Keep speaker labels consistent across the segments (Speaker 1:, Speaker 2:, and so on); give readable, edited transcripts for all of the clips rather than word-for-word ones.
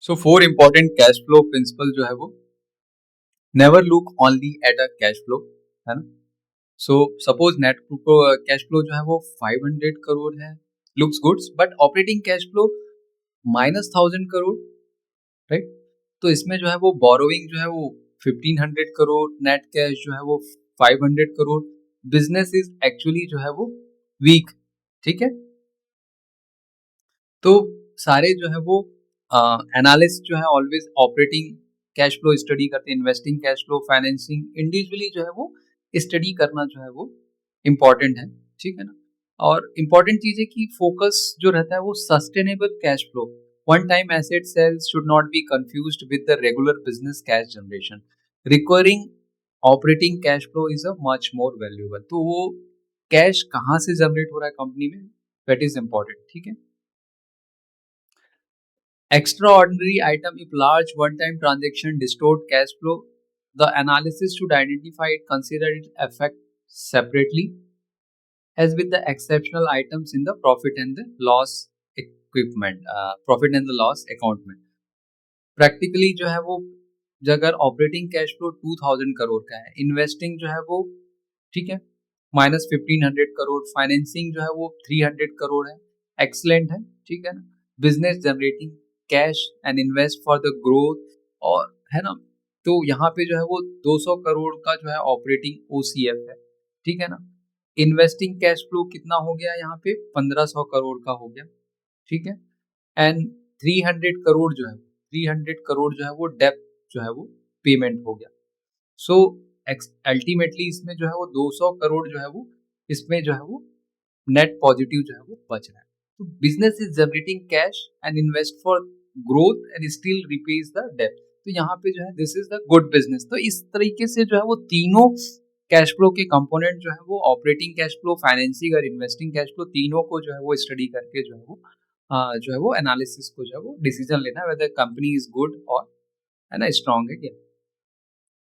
Speaker 1: सो 4 important cash flow principle जो है वो never look only at a cash flow, है ना। So suppose net cash flow जो है वो 500 करोड़ है, looks goods, but operating cash flow -1000 crore, right. तो इसमें जो है वो बोरोइंग जो है वो 1500 करोड़, नेट कैश जो है वो 500 करोड़, बिजनेस इज एक्चुअली जो है वो वीक, ठीक है। तो सारे जो है वो एनालिस्ट जो है always operating cash flow study करते हैं, investing cash flow, financing individually जो है वो स्टडी करना जो है वो इम्पोर्टेंट है, ठीक है ना। और इम्पोर्टेंट चीज है कि फोकस जो रहता है वो sustainable cash flow, one time asset sales should not be confused with the regular business cash generation. Recurring operating cash flow is a much more valuable. तो वो कैश कहाँ से जनरेट हो रहा है कंपनी में, दैट इज इम्पोर्टेंट, ठीक है। Extraordinary item if large one-time transaction distort cash flow, the analysis should identify it, consider its effect separately, as with the exceptional items in the profit and the loss profit and the loss account में। Practically जो है वो अगर operating cash flow 2000 crore का है, investing जो है वो, ठीक है, -1500 करोड़, फाइनेंसिंग जो है वो 300 करोड़ है, एक्सलेंट है, ठीक है ना। Business generating cash and invest for the growth, और है ना। तो यहाँ पे जो है वो 200 करोड़ का जो है ऑपरेटिंग ओसीएफ है, ठीक है ना। इन्वेस्टिंग कैश फ्लो कितना हो गया यहाँ पे, 1500 करोड़ का हो गया, ठीक है। एंड 300 करोड़ जो है, 300 करोड़ जो है वो डेप्थ जो है वो पेमेंट हो गया। सो अल्टीमेटली इसमें जो है वो 200 करोड़ जो है वो, इसमें जो है वो नेट पॉजिटिव जो है वो बच रहा है। तो business is generating cash and invest for growth and still रिपेज the डेब्ट। तो यहाँ पे जो है this is the good business. तो इस तरीके से जो है वो तीनों कैश फ्लो के कंपोनेंट जो है वो ऑपरेटिंग कैश फ्लो, फाइनेंसिंग और इन्वेस्टिंग कैश फ्लो, तीनों को जो है वो स्टडी करके जो है वो एनालिसिस को जो है वो डिसीजन लेना है वेदर कंपनी इज गुड और, है ना, स्ट्रांग है क्या।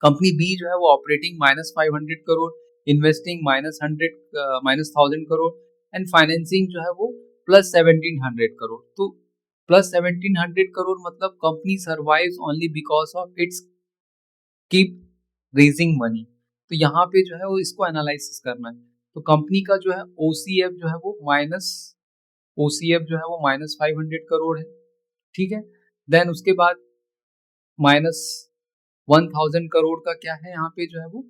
Speaker 1: कंपनी बी जो है वो operating -500 crore, investing -1000 crore and financing जो है वो +1700 करोड़। तो +1700 करोड़ मतलब company survives only because of its keep raising money. तो यहाँ पे जो है वो इसको एनालिसिस करना है। तो कंपनी का जो है ओसीएफ जो है वो -500 करोड़ है, ठीक है। देन उसके बाद -1000 करोड़ का क्या है यहाँ पे जो है वो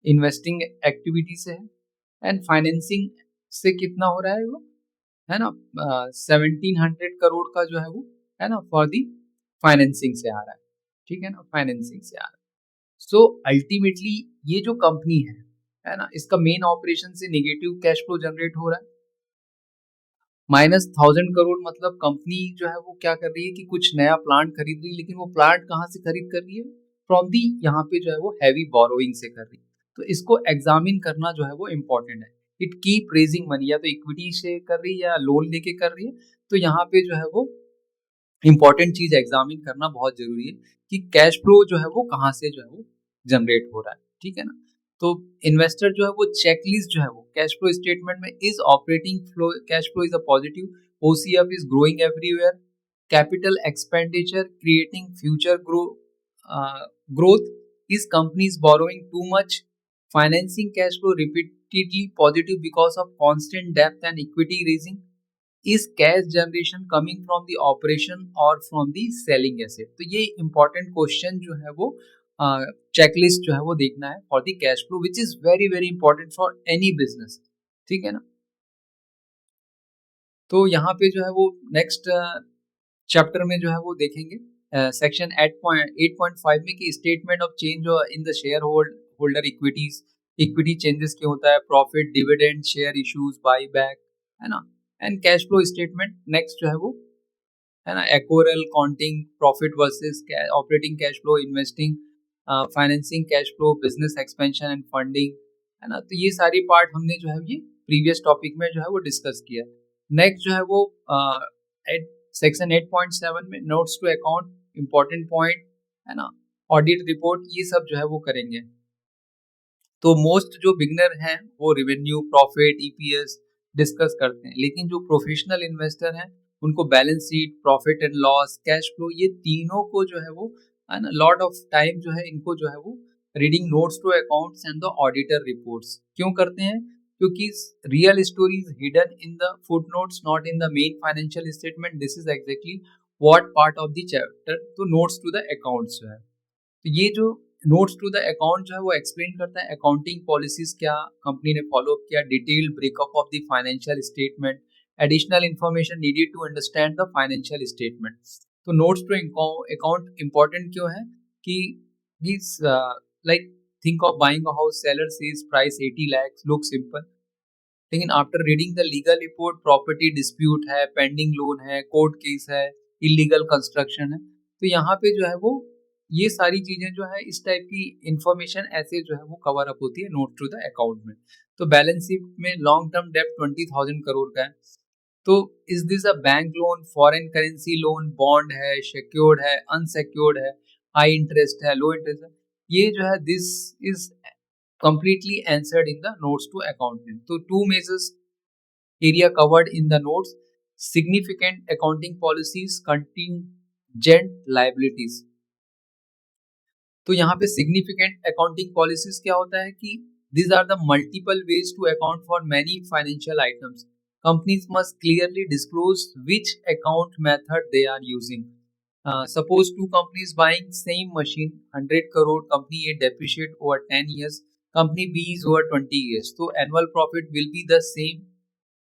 Speaker 1: इन्वेस्टिंग एक्टिविटी से है, एंड फाइनेंसिंग से कितना हो रहा है वो, है ना, 1700 करोड़ का जो है वो, है ना, फॉर दी फाइनेंसिंग से आ रहा है, ठीक है ना, फाइनेंसिंग से आ रहा है। सो अल्टीमेटली ये जो कंपनी है ना, इसका मेन ऑपरेशन से नेगेटिव कैश फ्लो जनरेट हो रहा है। -1000 करोड़ मतलब कंपनी जो है वो क्या कर रही है कि कुछ नया प्लांट खरीद रही है, लेकिन वो प्लांट कहाँ से खरीद कर रही है, फ्रॉम दी, यहाँ पे जो है वो हैवी बोरोइंग से कर रही है। तो इसको एग्जामिन करना जो है वो इम्पोर्टेंट है। इट कीप रेजिंग मनी, या तो इक्विटी से कर रही है या लोन लेके कर रही है। तो यहाँ पे जो है वो इम्पोर्टेंट चीज एग्जामिन करना बहुत जरूरी है कि कैश फ्लो जो है वो कहाँ से जो है वो जनरेट हो रहा है, ठीक है ना। तो इन्वेस्टर जो है वो चेकलिस्ट जो है वो कैश फ्लो स्टेटमेंट में, is operating flow cash flow is a positive, OCF is growing everywhere, capital expenditure creating future growth, is companies borrowing too much, financing cash flow repeatedly positive because of constant depth and equity raising, is cash generation coming from the operation or from the selling asset। तो ये important question जो है वो checklist जो है वो देखना है for the cash flow, which is very very important for any business, ठीक है ना। तो यहाँ पे जो है वो नेक्स्ट चैप्टर में जो है वो देखेंगे सेक्शन 8.5 में कि statement of change in the share holder equities, equity changes क्या होता है, profit, dividend, share issues, buy back, है ना, and cash flow statement next जो है वो, है ना, accrual counting, profit versus operating cash flow, investing, financing cash flow, business expansion and funding, है ना। तो ये सारी पार्ट हमने जो है ये प्रीवियस टॉपिक में जो है वो डिस्कस किया। नेक्स्ट जो है वो सेक्शन 8.7 में notes to account, important point, है ना, ऑडिट रिपोर्ट, ये सब जो है वो करेंगे। तो मोस्ट जो बिगनर हैं वो रेवेन्यू, प्रॉफिट, ईपीएस डिस्कस करते हैं, लेकिन जो प्रोफेशनल इन्वेस्टर हैं उनको balance sheet, profit and loss, cash flow, ये तीनों को जो है वो लॉट ऑफ टाइम जो है इनको जो है वो reading notes to accounts and the auditor reports क्यों करते हैं? क्योंकि real story is hidden in the footnotes, not in the main financial statement. This is exactly what part of the chapter तो नोट्स टू द अकाउंट्स जो है। तो ये जो नोट्स टू द अकाउंट जो है वो एक्सप्लेन करता है अकाउंटिंग पॉलिसीज क्या कंपनी ने फॉलो अप किया, detailed breakup of the financial statement, additional information needed to understand the financial statement. तो नोट्स टू अकाउंट इंपॉर्टेंट क्यों है कि like think of buying a house, seller says price 80 lakhs, look simple, लेकिन after reading the legal report property dispute है, pending loan है, court case है, illegal construction है। तो यहाँ पे जो है वो ये सारी चीजें जो है इस टाइप की इंफॉर्मेशन ऐसे जो है वो कवर अप होती है नोट टू द अकाउंट में। तो बैलेंस शीट में लॉन्ग टर्म डेप्ट 20,000 करोड़ का है। तो is this a bank loan, foreign currency loan, bond है, सिक्योर्ड है, अनसिक्योर्ड है, हाई इंटरेस्ट है, लो इंटरेस्ट है, ये जो है this is completely answered in the notes to accounting. So two major area covered in the notes: significant accounting policies, contingent liabilities. तो यहाँ पे significant accounting policies क्या होता है कि these are the multiple ways to account for many financial items. Companies must clearly disclose which account method they are using. Suppose two companies buying same machine, 100 crore, company A depreciate over 10 years, company B is over 20 years. So annual profit will be the same.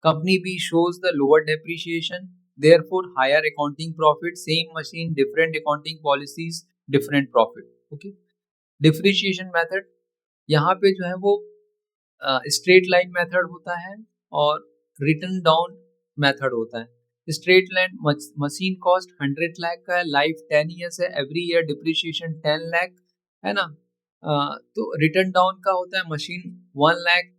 Speaker 1: Company B shows the lower depreciation, therefore higher accounting profit. Same machine, different accounting policies, different profit. Okay. Differentiation method, यहाँ पे जो है वो straight line method होता है और return down method होता है। Straight line machine cost 100 lakh का है, लाइफ 10 ईयर्स है, एवरी ईयर डिप्रिशिएशन 10 लाख है ना। तो रिटर्न डाउन का होता है मशीन 1 लाख,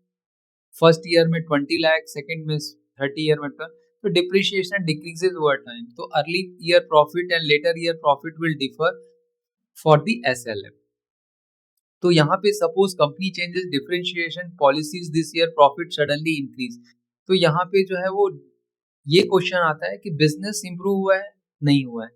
Speaker 1: फर्स्ट ईयर में 20 लाख, सेकेंड में 30 ईयर में 12। तो डिप्रिशिएशन डिक्रीजेज ओवर टाइम। तो early year profit and later year profit will differ for the SLM। तो यहाँ पे suppose company changes differentiation policies this year, profit suddenly increase. तो यहाँ पे जो है वो ये क्वेश्चन आता है कि बिजनेस इंप्रूव हुआ है नहीं हुआ है।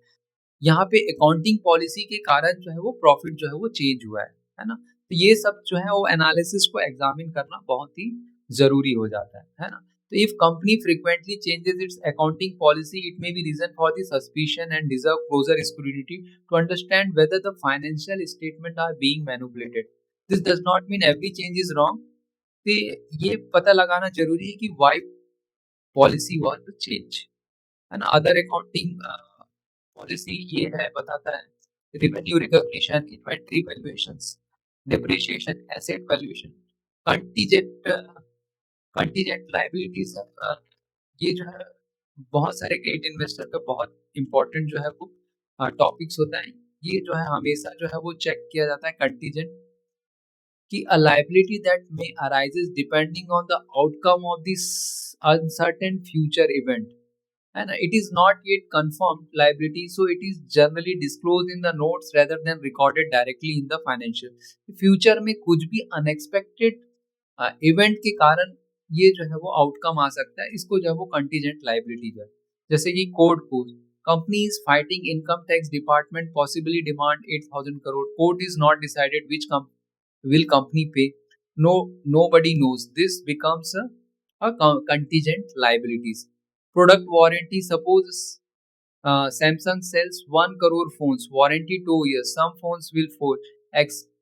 Speaker 1: यहाँ पे अकाउंटिंग पॉलिसी के कारण जो है वो प्रॉफिट जो है वो चेंज हुआ है ना। तो ये सब जो है वो एनालिसिस को एग्जामिन करना बहुत ही जरूरी हो जाता है ना। तो if company frequently changes its accounting policy, it may be reason for the suspicion and deserve closer scrutiny to understand whether the financial statement are being manipulated. This does not mean every change is wrong. तो ये पता लगाना जरूरी है कि why policy was change है ना। Other accounting policy ये है, बताता है revenue recognition, inventory valuations, depreciation, asset valuation, contingent liabilities. ये जो है बहुत सारे ग्रेट इन्वेस्टर का बहुत इंपॉर्टेंट जो है वो टॉपिक्स होता है। ये जो है हमेशा जो है वो चेक किया जाता है कंटीजेंट कि a liability that may arises depending on the outcome of this uncertain future event, and it is not yet confirmed liability, so it is generally disclosed in the notes rather than recorded directly in the financial. Future में कुछ भी unexpected event के कारण ये जो है वो outcome आ सकता है, इसको जो है वो कंटीजेंट लाइबिलिटी जो है। जैसे कि court course, company is fighting income tax department possibly demand 8,000 crore, court is not decided which will company pay, nobody knows, this becomes a contingent liabilities. Product warranty, suppose Samsung sells 1 crore phones, warranty 2 years, some phones will fail,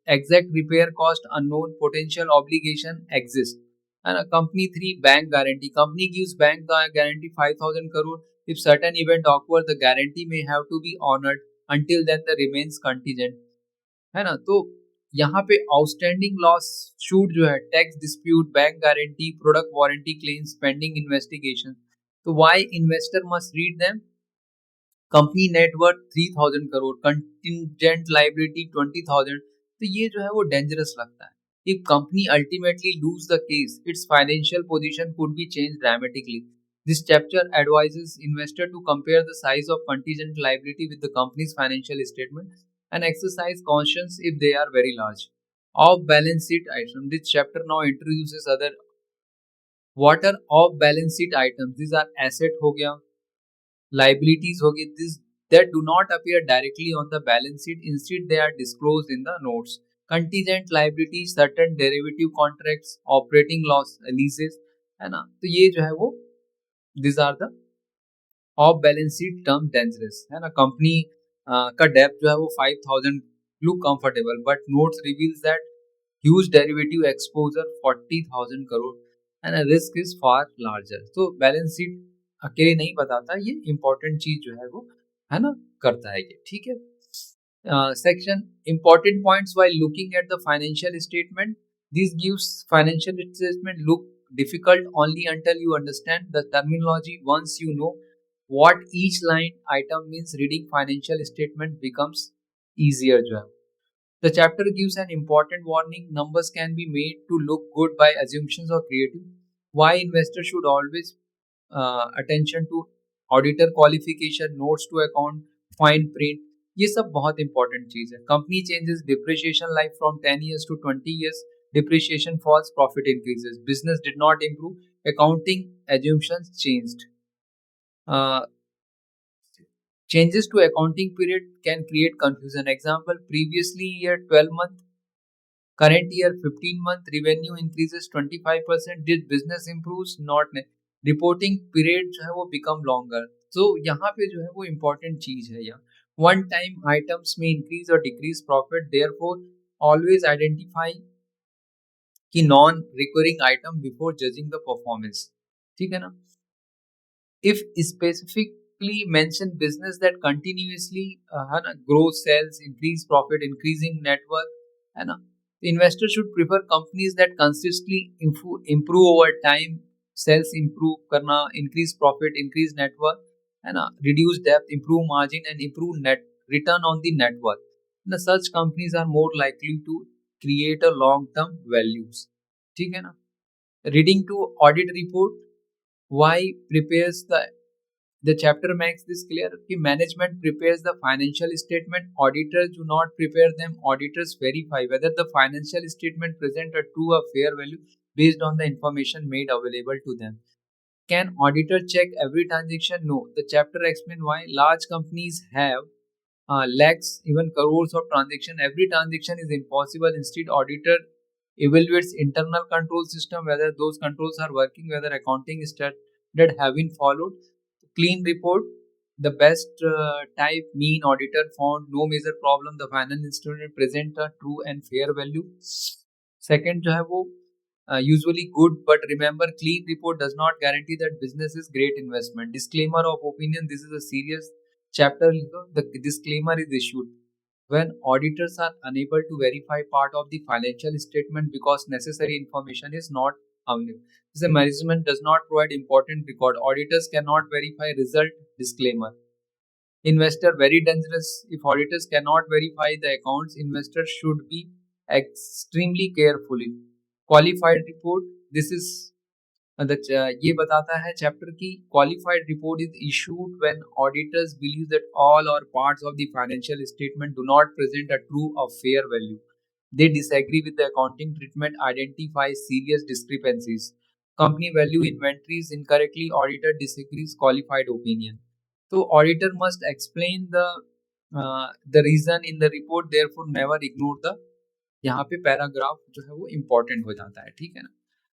Speaker 1: exact repair cost unknown, potential obligation exists. And a company 3, bank guarantee, company gives bank guarantee 5,000 crore, if certain event occurs the guarantee may have to be honored, until then the remains contingent है ना। तो यहाँ पे outstanding loss shoot जो है, tax dispute, bank guarantee, product warranty claims, pending investigation. तो why investor must read them? Company net worth 3,000 crore, contingent liability 20,000। तो ये जो है वो डेंजरस लगता है। If company ultimately lose the case, its financial position could be change dramatically. This chapter advises investor to compare the size of contingent liability with the company's financial statement and exercise cautions if they are very large. Off balance sheet item. This chapter now introduces other. What are off balance sheet items? These are asset हो गया, liabilities होगी this that do not appear directly on the balance sheet, instead they are disclosed in the notes. Contingent liabilities, certain derivative contracts, operating loss leases, है ना, तो ये जो है वो these are the of balance sheet term dangerous, है ना. Company का डेप्ट जो है वो 5000 look comfortable but notes reveals that huge derivative exposure 40,000 crore and risk is far larger. तो बैलेंस शीट अकेले नहीं बताता, ये इंपॉर्टेंट चीज जो है वो, है ना, करता है ये. ठीक है. Section important points while looking at the financial statement. This gives financial statement look difficult only until you understand the terminology. Once you know what each line item means, reading financial statement becomes easier जो है. The chapter gives an important warning. Numbers can be made to look good by assumptions or creative. Why investors should always attention to auditor qualification, notes to account, fine print. ये सब बहुत important चीज है. Company changes depreciation life from 10 years to 20 years. Depreciation falls, profit increases. Business did not improve. Accounting assumptions changed. Changes to accounting period can create confusion. Example: previously year 12 month, current year 15 month, revenue increases 25%. Did business improves? Not. Reporting period जो है वो become longer. तो यहाँ पे जो है वो important चीज है यहाँ. वन टाइम आइटम्स में इंक्रीज और decrease profit, therefore always identify कि non recurring item before judging the performance. ठीक है ना. If specifically mention business that continuously है ना grow sales, increase profit, increasing network, है ना. Investor should prefer companies that consistently improve over time, sales improve करना, increase profit, increase network, है ना, रिड्यूस डेप्थ, improve margin and improve net return on the network. Such companies are more likely to create a long term values. ठीक है ना. Reading to audit report, why prepares the chapter makes this clear कि management prepares the financial statement, auditors do not prepare them. Auditors verify whether the financial statement present a true or fair value based on the information made available to them. Can auditor check every transaction? No. The chapter explains why large companies have lakhs, even crores of transaction. Every transaction is impossible. Instead, auditor evaluates internal control system, whether those controls are working, whether accounting standard have been followed. Clean report, the best type, mean auditor found no major problem, the final instrument present a true and fair value. Second जो है वो usually good, but remember clean report does not guarantee that business is great investment. Disclaimer of opinion, this is a serious chapter. The disclaimer is issued when auditors are unable to verify part of the financial statement because necessary information is not available. The management does not provide important record. Auditors cannot verify result. Disclaimer. Investor very dangerous. If auditors cannot verify the accounts, investors should be extremely carefully. Qualified report. This is ये बताता है chapter की qualified report is issued when auditors believe that all और parts of the financial statement do not present a true और fair value. They disagree with the accounting treatment, identify serious discrepancies. Company value inventories incorrectly, auditor disagrees, qualified opinion. So auditor must explain the reason in the report, therefore never ignore the यहाँ पे paragraph जो है वो important हो जाता है. ठीक है ना.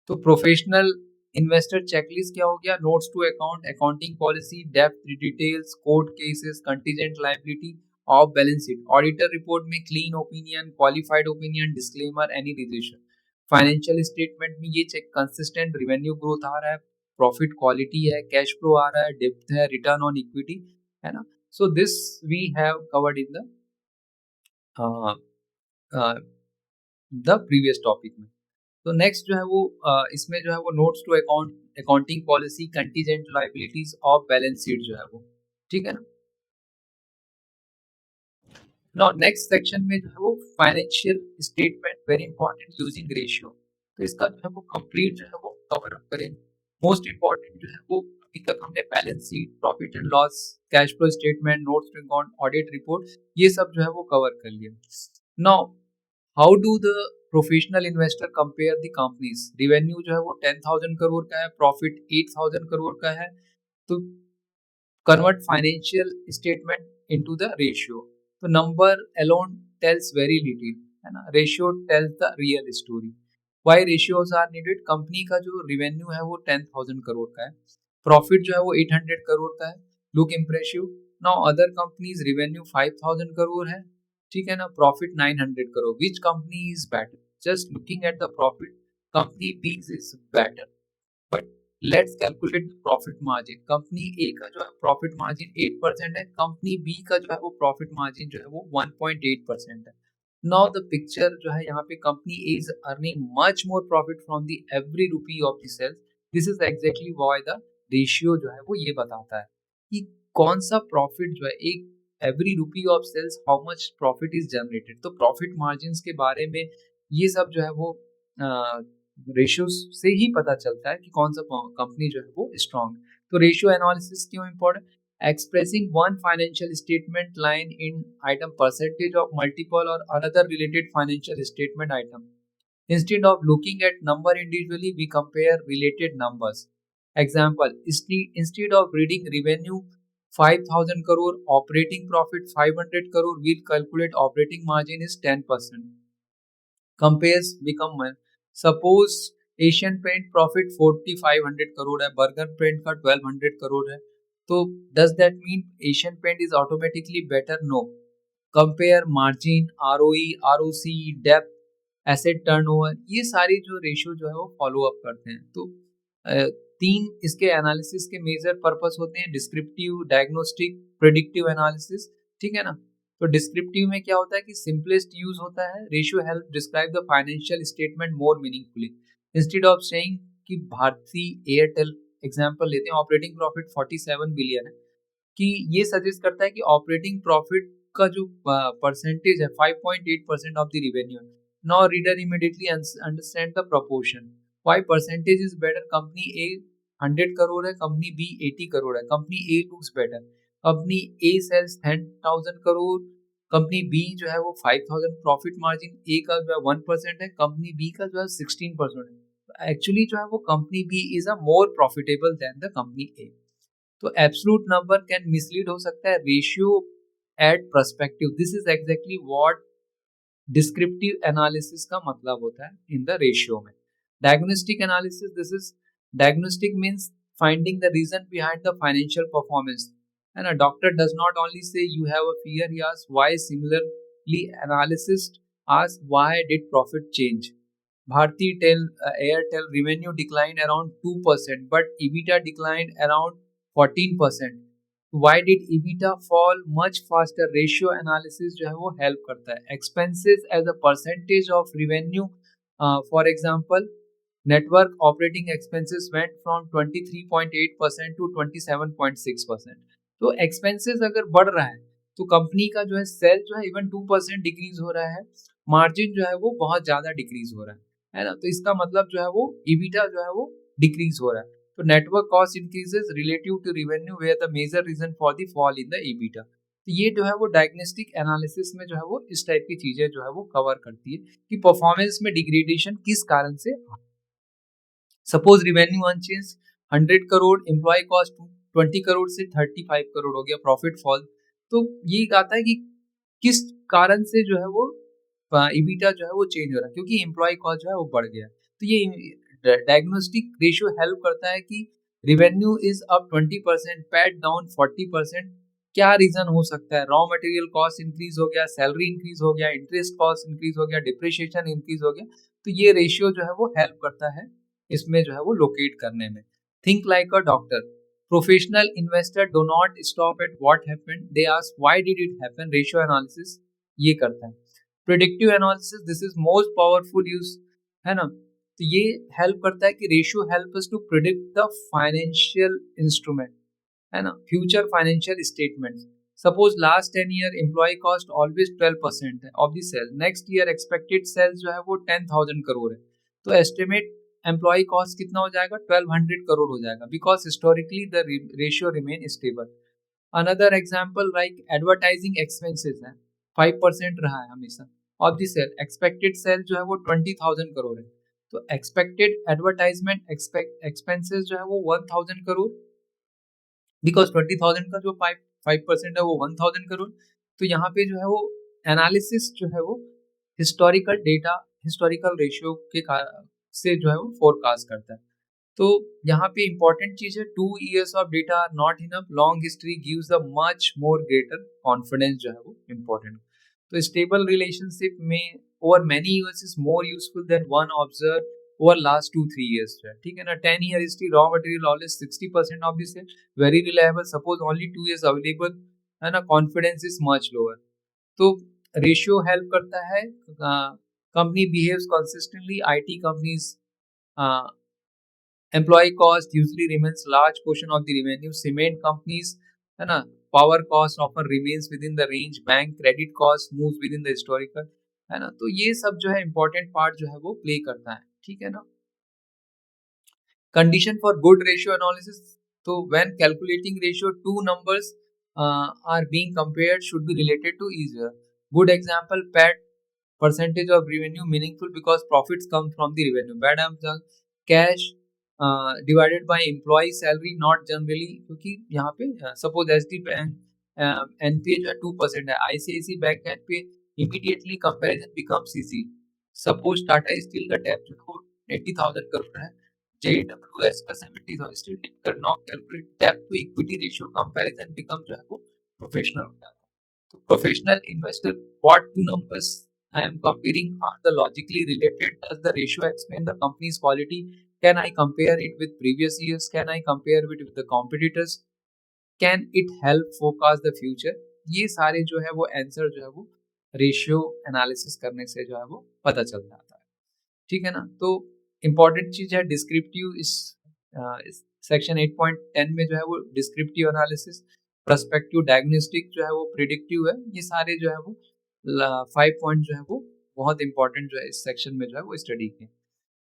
Speaker 1: तो प्रोफेशनल इन्वेस्टर चेकलिस्ट क्या हो गया? Notes to account, accounting policy, डेप्थ details, court cases, contingent liability, off balance sheet. Auditor report में clean opinion, qualified opinion, disclaimer, any rejection. Financial statement में ये चेक कंसिस्टेंट रेवेन्यू ग्रोथ आ रहा है, प्रॉफिट क्वालिटी है, कैश फ्लो आ रहा है, डेप्थ है, रिटर्न ऑन इक्विटी, है ना. So this we have covered in the previous topic में. तो नेक्स्ट जो है वो इसमें जो है वो notes to account, accounting policy, contingent liabilities, off balance sheet जो है वो. ठीक है ना. नाउ नेक्स्ट सेक्शन में जो है वो financial statement, very important, using ratio. तो इसका जो है वो कंप्लीट जो है वो कवर अप करें. मोस्ट इंपॉर्टेंट जो है वो अभी तक हमने balance sheet, profit and loss, cash flow statement, notes to account, audit report, ये सब जो है वो कवर कर लिया. Now how do the professional investor compare the companies? Revenue जो है वो 10,000 करोड़ का है, प्रॉफिट 8,000 करोड़ का है. तो convert financial statement into the ratio. तो number alone tells very little, है ना. Ratio tells the real story. Why ratios are needed? Company का जो revenue है वो 10,000 करोड़ का है, प्रॉफिट जो है वो 800 करोड़ का है. Look impressive. Now other companies revenue 5,000 crore है, ठीक है ना, profit 900 crore. Which company is better? Just looking at the profit, company B is better. But let's calculate profit margin. Company A का जो है प्रॉफिट मार्जिन 8% है, कंपनी बी का जो है वो प्रॉफिट मार्जिन जो है वो 1.8% है. नाउ द पिक्चर जो है यहाँ पे, company A is earning much more profit from the every rupee of the sales. This is exactly why the ratio जो है वो ये बताता है कि कौन सा प्रॉफिट जो है, एक every rupee of sales how much profit is generated. तो प्रॉफिट मार्जिन के बारे में ये सब जो है वो रेशियो से ही पता चलता है कि कौन सा कंपनी जो है वो स्ट्रॉन्ग. तो रेशियो एनालिसिस क्यों important? Expressing one financial statement line in item percentage of multiple और another related financial statement item. Instead of looking at number individually, we compare related numbers. Example, instead of reading revenue 5,000 crore, operating profit 500 crore, we'll calculate operating margin is 10%. Compares become one. Suppose Asian Paint profit 4,500 crore है, Berger Paint का 1,200 करोड़ है. तो does that mean Asian Paint is automatically better? No. Compare margin, ROE, ROC, depth, asset turnover, ये सारी जो ratio जो है वो फॉलो अप करते हैं. तो तीन इसके एनालिसिस के मेजर पर्पस होते हैं: डिस्क्रिप्टिव, डायग्नोस्टिक, प्रेडिक्टिव एनालिसिस. ठीक है ना. तो डिस्क्रिप्टिव में क्या होता है कि सिंपलेस्ट यूज होता है. Ratio help describe the financial statement more meaningfully. Instead of saying कि भारती एयरटेल एग्जांपल लेते हैं, ऑपरेटिंग प्रॉफिट 47 बिलियन है, कि ये सजेस्ट करता है कि ऑपरेटिंग प्रॉफिट का जो परसेंटेज है 5.8% ऑफ द रिवेन्यू है. Now reader immediately understand the proportion. Why percentage is better? Company A 100 crore है, कंपनी बी 80 करोड़ है, company A looks better. Company A sales 10,000 crore, company B जो है वो 5,000. प्रॉफिट मार्जिन ए का जो है 1% है, कंपनी बी का जो है 16% है. एक्चुअली जो है वो company B is a more profitable than the company A. तो एब्सोल्यूट नंबर कैन मिसलीड हो सकता है. Ratio at perspective, this is exactly what descriptive analysis का मतलब होता है इन द रेशियो में. Diagnostic analysis, this is diagnostic means finding the reason behind the financial performance. And a doctor does not only say you have a fear, he asks why. Similarly, analyst asks why did profit change. Bharti Airtel revenue declined around 2%, but EBITDA declined around 14%. Why did EBITDA fall much faster? Ratio analysis जो है वो help करता है. Expenses as a percentage of revenue, for example, network operating expenses went from 23.8% to 27.6%. तो expenses अगर बढ़ रहा है तो कंपनी का जो है सेल जो है इवन 2% डिक्रीज हो रहा है, मार्जिन जो है वो बहुत ज्यादा डिक्रीज हो रहा है ना. तो इसका मतलब जो है वो ईबिटा जो है वो डिक्रीज हो रहा है. तो network cost increases relative to revenue where the major reason for the fall in the EBITDA. तो ये जो है वो डायग्नोस्टिक एनालिसिस में जो है वो इस टाइप की चीजें जो है वो कवर करती है कि परफॉर्मेंस में डिग्रेडेशन किस कारण से. Suppose revenue unchanged 100 crore, employ cost 20 crore से 35 करोड़ हो गया, प्रॉफिट फॉल. तो ये कहता है कि किस कारण से जो है वो ईबिटा जो है वो चेंज हो रहा है, क्योंकि एम्प्लॉय कॉस्ट जो है वो बढ़ गया. तो ये डायग्नोस्टिक रेशियो हेल्प करता है कि revenue is up 20%, PAT down 40%. क्या रीजन हो सकता है? रॉ मटेरियल कॉस्ट इंक्रीज हो गया, सैलरी इंक्रीज हो गया, इंटरेस्ट कॉस्ट इंक्रीज हो गया, डिप्रिशिएशन इंक्रीज हो गया. तो ये रेशियो जो है वो हेल्प करता है इसमें जो है वो लोकेट करने में. Think like a doctor. Professional investor do not stop at what happened, they ask why did it happen. Ratio analysis ये करता है. Predictive analysis, this is most powerful use, है ना. तो ये हेल्प करता है कि ratio help us to predict the financial instrument, है ना, future financial statements. Suppose last 10 year employ cost always 12% है of the sale. Next year expected sales जो है वो 10,000 करोड़ है, तो एस्टिमेट एम्प्लॉय कॉस्ट कितना हो जाएगा? 1200 करोड़ हो जाएगा, because historically the ratio remain stable. Another example like advertising expenses है 5% रहा है हमेशा of the sale. Expected sale जो है वो 20,000 करोड़ है, तो एक्सपेक्टेड एडवर्टाइजमेंट एक्सपेंसेस जो है वो 1,000 करोड़. बिकॉज 20,000 का जो 5% है वो 1,000 करोड़। तो यहाँ पे जो है वो एनालिसिस जो है वो हिस्टोरिकल डेटा, हिस्टोरिकल रेशियो के से जो है वो फोरकास्ट करता है। तो यहाँ पे इंपॉर्टेंट चीज है 2 years of data are not enough, long history gives a much more greater confidence जो है वो इम्पोर्टेंट। तो स्टेबल रिलेशनशिप में over many years is more useful than one observe over last 2-3 years जो है, ठीक है ना। 10 year history raw material always 60% of this, very reliable. Suppose only 2 years available है ना, कॉन्फिडेंस इज मच लोअर। तो ratio help करता है, company behaves consistently, IT companies employee cost usually remains large portion of the revenue, cement companies है ना, power cost often remains within the range, bank credit cost moves within the historical, है ना। तो ये सब जो है important part जो है वो play करता है, ठीक है ना। condition for good ratio analysis, तो when calculating ratio, two numbers are being compared should be related to each other. Good example, PAT, percentage of revenue, meaningful because profits come from the revenue. Bad example, cash divided by employee salary, not generally, क्योंकि यहाँ पे suppose H D NPA जो है 2% है, ICICI bank NPA, immediately comparison becomes easy. Suppose Tata steel का debt जो है 80,000 करोड़ है, JWS का 70,000, स्टील कर not calculate debt to equity ratio, comparison become जो है वो प्रोफेशनल हो जाता है। तो professional investor, what two numbers I am comparing are the logically related? Does the ratio explain the company's quality? Can I compare it with previous years? Can I compare it with the competitors? Can it help forecast the future? ये सारे जो है वो answer जो है वो ratio analysis करने से जो है वो पता चल जाता है, ठीक है ना। तो इम्पॉर्टेंट चीज है डिस्क्रिप्टिव, इस सेक्शन 8.10 में जो है वो डिस्क्रिप्टिव एनालिसिस, पर्सपेक्टिव डायग्नोस्टिक जो है वो प्रिडिक्टिव है, ये सारे जो है वो 5 पॉइंट जो है वो बहुत इंपॉर्टेंट जो है इस सेक्शन में जो है वो स्टडी के।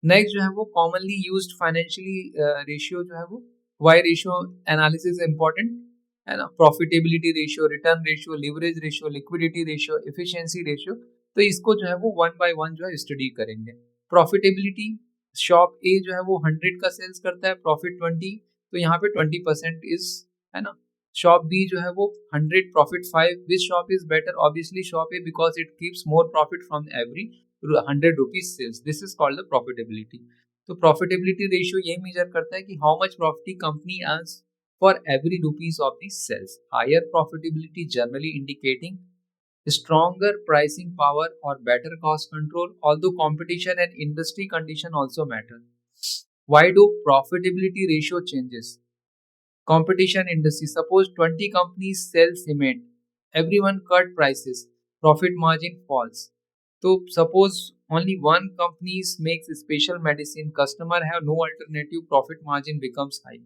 Speaker 1: नेक्स्ट जो है वो कॉमनली यूज्ड फाइनेंशियली रेशियो जो है वो, वाई रेशियो एनालिसिस इंपॉर्टेंट है ना, profitability ratio, return ratio, leverage ratio, liquidity ratio, efficiency ratio. तो इसको जो है वो वन बाय वन जो है स्टडी करेंगे। प्रॉफिटेबिलिटी, शॉप ए जो है वो 100 का सेल्स करता है, प्रॉफिट 20, तो यहाँ पे 20% इज, है ना। शॉप बी जो है वो 100, profit 5, which shop is better? Obviously shop A, because it keeps more profit from every 100 rupees sales. This is called the profitability. तो profitability ratio ये measure करता है कि how much profit company earns for every rupees of the sales. Higher profitability generally indicating stronger pricing power or better cost control, although competition and industry condition also matter. Why do profitability ratio changes? Competition industry, suppose 20 companies sell cement, everyone cut prices, profit margin falls. So suppose only one company makes special medicine, customer have no alternative, profit margin becomes high.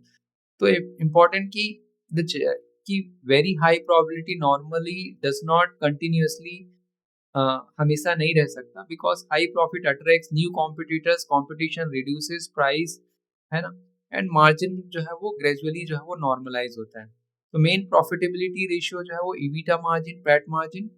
Speaker 1: तो important कि very high probability normally does not continuously हमेशा नहीं रह सकता, because high profit attracts new competitors, competition reduces price, है ना, and margin जो है वो ग्रेजुअली जो है वो नॉर्मलाइज होता है। तो मेन प्रॉफिटेबिलिटी रेशियो जो है वो EBITDA margin, PAT margin,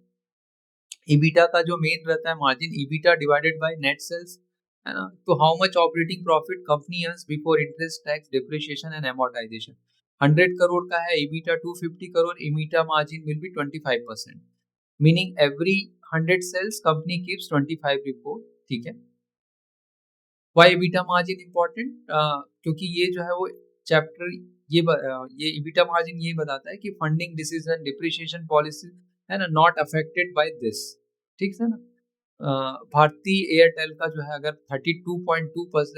Speaker 1: EBITDA का जो मेन रहता है margin, EBITDA divided by net sales, है ना। तो how much operating profit company earns before interest, tax, depreciation and amortisation. 100 crore का है EBITDA 250 crore, EBITDA margin will be 25%, meaning every 100 sales company keeps 25 report, ठीक है। वाई ईबिटा मार्जिन इंपॉर्टेंट, क्योंकि ये जो है वो चैप्टर ये ईबिटा मार्जिन ये बताता है कि फंडिंग डिसीजन, डिप्रिसिएशन पॉलिसी, है ना, नॉट अफेक्टेड बाय दिस, ठीक है ना। भारतीय एयरटेल का जो है अगर 32.2%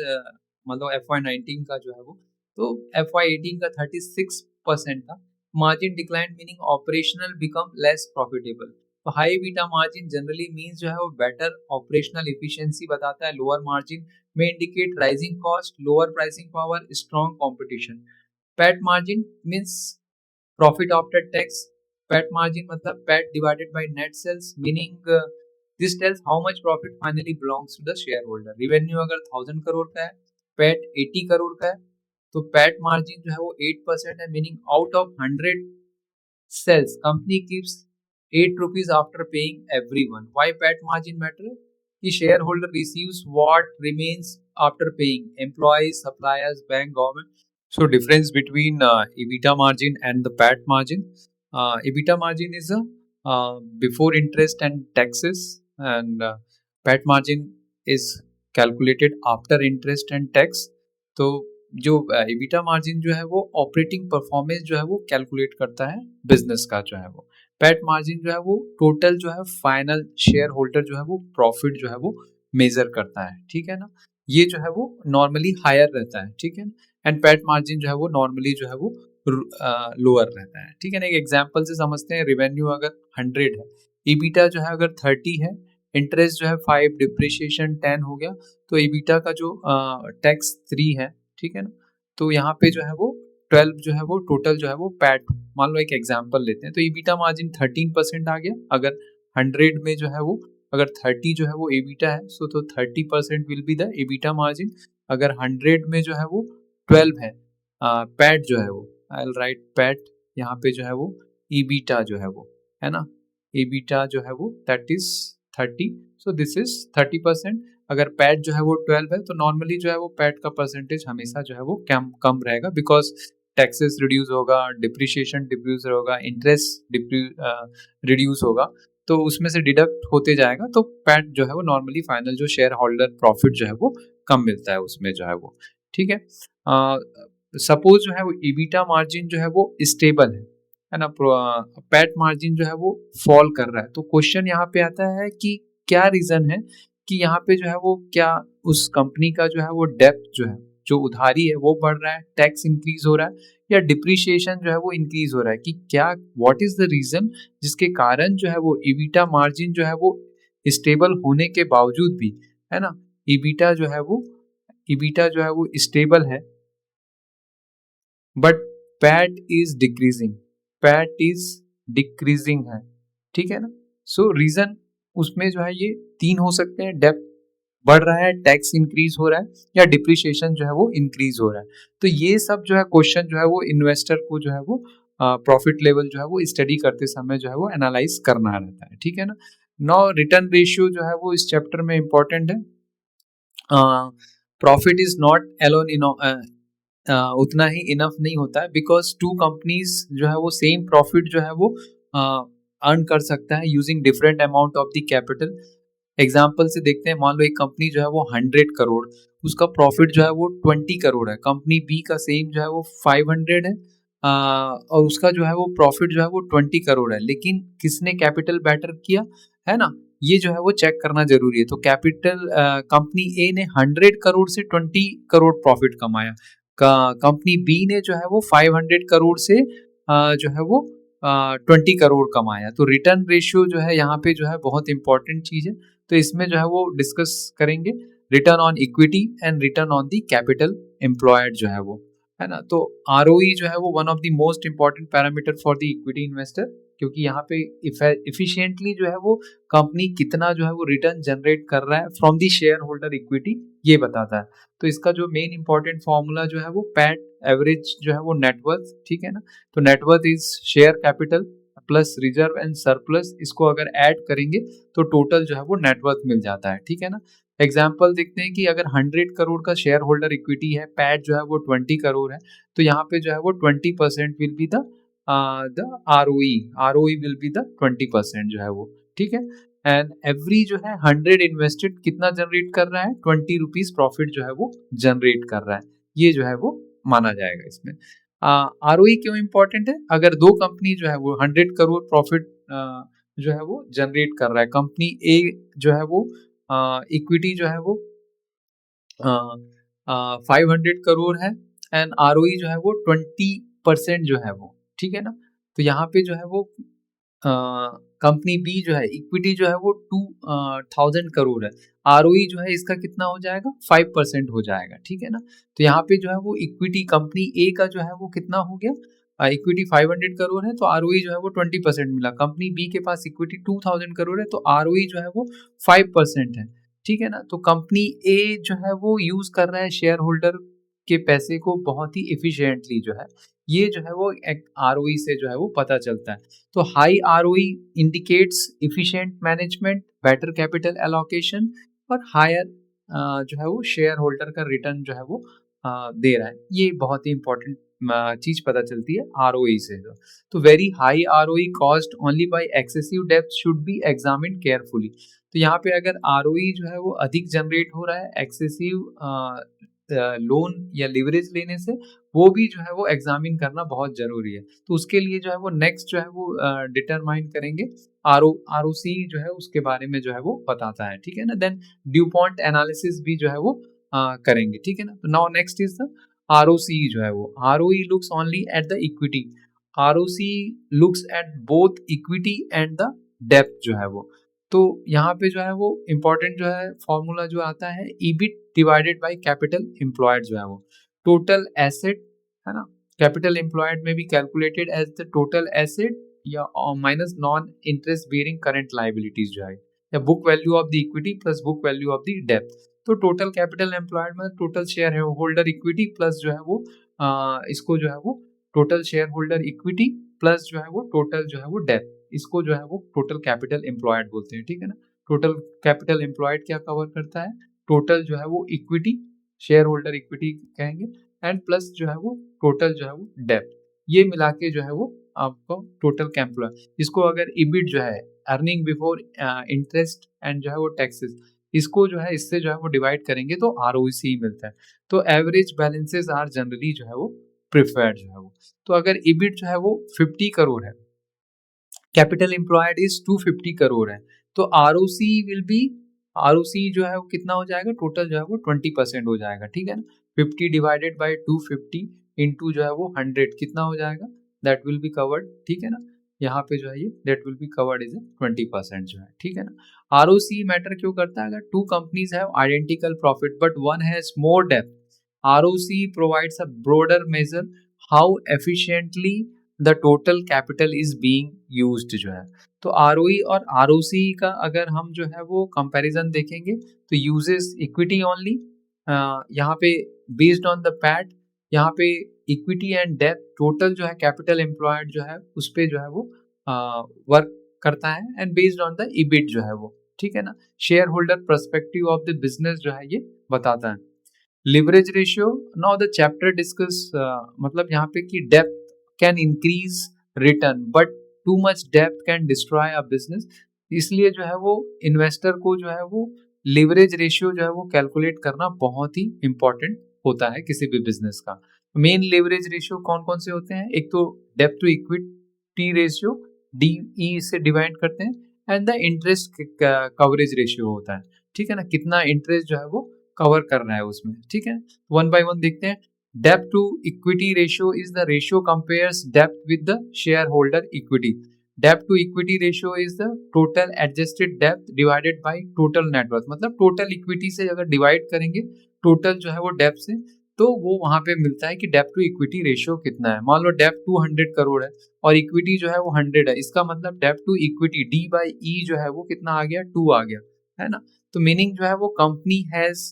Speaker 1: मतलब FY19 का जो है वो, तो FY18 का 36% था, margin decline meaning operational become less profitable. तो high beta margin generally means जो है वो बेटर ऑपरेशनल इफिशियंसी बताता है, lower margin may indicate rising cost, lower pricing power, strong competition. PAT margin means profit after tax. PAT margin मतलब PAT divided by net sales, meaning this tells how much profit finally belongs to the shareholder. Revenue अगर 1000 करोड़ का है, PAT 80 crore का है, तो PAT margin जो है वो 8% है, meaning out of 100 sales, company keeps 8 rupees after paying everyone. Why PAT margin matter? The shareholder receives what remains after paying employees, suppliers, bank, government. So difference between EBITDA margin and the PAT margin. EBITDA margin is a before interest and taxes, and PAT margin is calculated after interest and tax. तो जो EBITDA margin जो है वो operating performance जो है वो calculate करता है बिजनेस का जो है वो. पैट मार्जिन जो है वो टोटल जो है फाइनल शेयर होल्डर जो है वो प्रॉफिट जो है वो मेजर करता है. ठीक है ना. ये जो है वो नॉर्मली हायर रहता है. ठीक है. एंड पैट मार्जिन जो है वो नॉर्मली जो है वो लोअर रहता है. ठीक है ना. एक एग्जांपल से समझते हैं. रेवेन्यू अगर 100 है, ईबीटा जो है अगर 30 है, इंटरेस्ट जो है 5, डिप्रिसिएशन 10 हो गया, तो ईबीटा का जो टैक्स 3 है. ठीक है ना. तो यहाँ पे जो है वो 12 जो है वो टोटल जो है वो पैट. मान लो एक एग्जांपल लेते हैं, तो ईबीटा मार्जिन 13% आ गया. अगर 100 में जो है वो अगर 30 जो है वो ईबीटा है, सो तो 30% विल बी द ईबीटा मार्जिन. अगर 100 में जो है वो 12 है, पैट जो है वो, आई विल राइट पैट यहाँ पे जो है वो ईबीटा जो है वो, है ना. ईबीटा जो है वो that is 30, so this is 30%. अगर पैट जो है वो 12 है, तो नॉर्मली जो है वो पैट का परसेंटेज हमेशा जो है वो कम कम रहेगा, बिकॉज टैक्सेस रिड्यूस होगा, डिप्रिशिएशन डिड्यूस होगा, इंटरेस्ट रिड्यूस होगा, तो उसमें से डिडक्ट होते जाएगा. तो पैट जो है वो नॉर्मली फाइनल जो शेयर होल्डर प्रॉफिट जो है वो कम मिलता है उसमें जो है वो. ठीक है. सपोज जो है वो ईबीटा मार्जिन जो है वो स्टेबल है ना, पैट मार्जिन जो है वो फॉल कर रहा है. तो क्वेश्चन यहाँ पे आता है कि क्या रीजन है कि यहाँ पे जो है वो क्या उस कंपनी का जो है वो डेप्थ जो है, जो उधारी है वो बढ़ रहा है, टैक्स इंक्रीज हो रहा है, या डिप्रिशिएशन जो है वो इंक्रीज हो रहा है, कि क्या व्हाट इज द रीजन जिसके कारण जो है वो ईबीटा मार्जिन जो है वो स्टेबल होने के बावजूद भी, है ना, ईबीटा जो है वो स्टेबल है, but PAT is decreasing. PAT is decreasing है. ठीक है ना. सो रीजन उसमें जो है ये 3 हो सकते हैं. डेप्थ बढ़ रहा है, टैक्स इंक्रीज हो रहा है, या डिप्रिशिएशन जो है वो इंक्रीज हो रहा है. तो ये सब जो है क्वेश्चन जो है वो इन्वेस्टर को जो है वो प्रॉफिट लेवल जो है वो स्टडी करते समय जो है वो एनालाइज करना रहता है. ठीक है ना. नाउ रिटर्न रेशियो जो है वो इस चैप्टर में इंपॉर्टेंट है. Profit is not alone in उतना ही इनफ नहीं होता है, बिकॉज टू कंपनीज जो है वो सेम प्रॉफिट जो है वो अर्न कर सकता है using different amount of the capital. Example से देखते हैं. मान लो एक कंपनी जो है वो 100 करोड़, उसका प्रॉफिट जो है वो 20 करोड़ है. कंपनी बी का सेम जो है वो 500 है, और उसका जो है वो प्रॉफिट जो है वो 20 करोड़ है. लेकिन किसने कैपिटल बेटर किया, है ना, ये जो है वो चेक करना जरूरी है. तो कैपिटल कंपनी ए ने 100 करोड़ से 20 करोड़ प्रॉफिट कमाया, कंपनी बी ने जो है वो 500 करोड़ से जो है वो 20 करोड़ कमाया. तो रिटर्न रेशियो जो है यहाँ पे जो है बहुत इंपॉर्टेंट चीज है. तो इसमें जो है वो डिस्कस करेंगे return on equity and return on the capital employed जो है वो, है ना. तो आरओई जो है वो one of the most important parameter for the equity investor, क्योंकि यहाँ पे इफिशिएंटली जो है वो कंपनी कितना जो है वो रिटर्न जनरेट कर रहा है from the share holder equity, ये बताता है. तो इसका जो मेन इंपॉर्टेंट फॉर्मूला जो है वो पैट एवरेज जो है वो नेटवर्थ. ठीक है ना. तो net worth is share capital plus reserve and surplus, इसको अगर ऐड करेंगे तो टोटल जो है वो नेटवर्थ मिल जाता है. ठीक है ना. एग्जाम्पल देखते हैं कि अगर 100 करोड़ का शेयर होल्डर इक्विटी है, पैट जो है वो 20 करोड़ है, तो यहाँ पे जो है वो 20% will be the ROE will be the 20% जो है वो. ठीक है. एंड एवरी जो है 100 इन्वेस्टेड कितना जनरेट कर रहा है, 20 रुपीज प्रॉफिट जो है वो जनरेट कर रहा है. ये जो है वो माना जाएगा इसमें. आरओई क्यों इंपॉर्टेंट है, अगर दो कंपनी जो है वो 100 करोड़ प्रॉफिट जो है वो जनरेट कर रहा है, कंपनी ए जो है वो इक्विटी जो है वो 500 करोड़ है, एंड आरओई जो है वो 20% जो है वो. ठीक है ना. तो यहाँ पे जो है वो कंपनी बी जो है इक्विटी जो है वो 2000 करोड़ है, आरओई जो है इसका कितना हो जाएगा, 5% हो जाएगा. ठीक है ना. तो यहाँ पे जो है वो इक्विटी कंपनी ए का जो है वो कितना हो गया, इक्विटी 500 करोड़ है, तो आरओई जो है वो 20% मिला. कंपनी बी के पास इक्विटी 2000 करोड़ है, तो आरओई जो है वो 5% है. ठीक है ना. तो कंपनी ए जो है वो यूज कर रहा है शेयर होल्डर के पैसे को बहुत ही इफिशिएंटली जो है, ये जो है वो एक आरओई से जो है वो पता चलता है. तो high ROE indicates efficient management, better capital allocation, और हायर जो है वो शेयर होल्डर का रिटर्न जो है वो दे रहा है। ये बहुत ही इंपॉर्टेंट चीज पता चलती है आरओई से। तो very high ROE cost only by excessive depth should be examined carefully. तो यहाँ पे अगर आरओई जो है वो अधिक जनरेट हो रहा है एक्सेसिव लोन या लिवरेज लेने से, वो भी जो है वो एग्जामिन करना बहुत जरूरी है। तो उसके लिए जो है वो नेक्स्ट जो है वो डिटरमाइन करेंगे आरओसी जो है उसके बारे में जो है वो बताता है, ठीक है ना। देन ड्यूपॉन्ट एनालिसिस भी जो है वो करेंगे, ठीक है ना। तो now next is the ROC जो है वो ROE looks only at the equity. ROC looks at both equity and the depth जो है वो। तो यहाँ पे जो है वो इम्पोर्टेंट जो है फॉर्मूला जो आता है EBIT divided by capital employed जो है वो टोटल एसेट है ना। कैपिटल एम्प्लॉयड में भी calculated as the total asset या minus non interest bearing current liabilities जो है, या book value of the equity plus book value of the डेप्थ। तो टोटल कैपिटल एम्प्लॉयड में total share holder equity plus जो है वो इसको जो है वो total share holder equity plus जो है वो टोटल जो है वो डेप्थ, इसको जो है वो टोटल कैपिटल एम्प्लॉयड बोलते हैं, ठीक है ना। टोटल कैपिटल एम्प्लॉयड क्या कवर करता है, टोटल जो है वो इक्विटी शेयर होल्डर इक्विटी कहेंगे एंड प्लस जो है वो टोटल जो है वो डेप्थ, ये मिला के जो है वो आपको टोटल एम्प्लॉय। इसको अगर इबिट जो है अर्निंग बिफोर इंटरेस्ट एंड जो है वो टैक्सेस, इसको जो है इससे जो है वो डिवाइड करेंगे तो आरओसी मिलता है। तो एवरेज बैलेंसेस आर जनरली जो है वो प्रिफर्ड जो है वो। तो अगर इबिट जो है वो 50 करोड़ है, कैपिटल एम्प्लॉयड इज 250 करोड़ है, तो आरओसी विल बी आरओसी जो है वो कितना हो जाएगा, टोटल जो है वो 20% हो जाएगा, ठीक है ना। 50 डिवाइडेड बाय 250 इंटू जो है वो 100 कितना हो जाएगा, दैट विल बी कवर्ड, ठीक है ना। यहाँ पे जो है ये that will be covered is 20% जो है, ठीक है ना। आरओसी मैटर क्यों करता है, अगर two companies have identical profit but one has more डेप्थ, ROC provides a broader measure how efficiently the total capital is being used जो है। तो आरओई और आरओसी का अगर हम जो है वो कंपैरिजन देखेंगे तो यूजेस इक्विटी ओनली, यहाँ पे बेस्ड ऑन द पैट, यहाँ पे इक्विटी एंड डेप्थ टोटल जो है कैपिटल एम्प्लॉयड जो है उस पे जो है वो वर्क करता है and based on the EBIT जो है वो, ठीक है ना। Share holder perspective of the business जो है ये बताता है। Leverage ratio, now the chapter discuss मतलब यहाँ पे कि depth can increase return but too much depth can destroy a business. इसलिए जो है वो इन्वेस्टर को जो है वो लिवरेज रेशियो जो है वो कैलकुलेट करना बहुत ही इंपॉर्टेंट होता है किसी भी बिजनेस का। मेन लिवरेज रेशियो कौन कौन से होते हैं, एक तो डेप्थ टू इक्विटी रेशियो DE से डिवाइड करते हैं and the interest coverage ratio होता है, ठीक है ना, कितना इंटरेस्ट जो है वो कवर कर रहा है उसमें, ठीक है। वन बाय वन देखते हैं। Depth to equity ratio is the ratio compares depth with the share holder equity. Depth to equity ratio is the total adjusted depth divided by total net worth, मतलब total equity से अगर divide करेंगे total जो है वो depth से, तो वो वहां पे मिलता है कि डेप्थ टू इक्विटी रेशियो कितना है। मान लो डेप्थ 200 करोड़ है और इक्विटी जो है वो 100 है, इसका मतलब डेप्थ टू इक्विटी D/E जो है वो कितना आ गया, 2 आ गया, है ना। तो मीनिंग जो है वो company has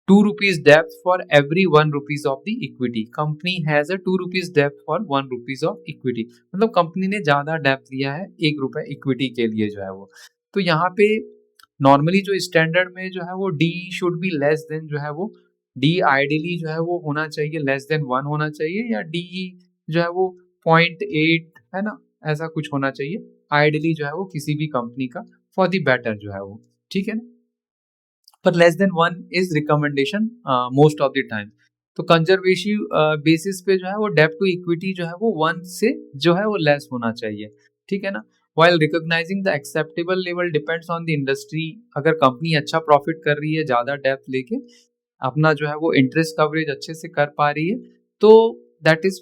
Speaker 1: 2 rupees depth for every 1 rupees of the equity. Company has a 2 rupees depth for 1 rupees of equity. मतलब कंपनी ने ज्यादा डेप्थ लिया है 1 रुपए इक्विटी के लिए जो है वो। तो यहाँ पे नॉर्मली जो स्टैंडर्ड में जो है वो D should be less than जो है वो D आइडियली जो है वो होना चाहिए लेस देन 1 होना चाहिए, या DE जो है वो 0.8 है ना, ऐसा कुछ होना चाहिए आइडियली जो है वो किसी भी कंपनी का फॉर दी बेटर जो है वो, ठीक है ना। पर less than 1 is recommendation most of the time. तो कंजर्वेटिव बेसिस पे जो है वो डेप्थ टू इक्विटी जो है वो 1 से जो है वो लेस होना चाहिए, ठीक है ना। while recognizing the acceptable level depends on the industry, अगर कंपनी अच्छा प्रॉफिट कर रही है ज्यादा डेप्थ लेके अपना जो है वो इंटरेस्ट कवरेज अच्छे से कर पा रही है तो दैट इज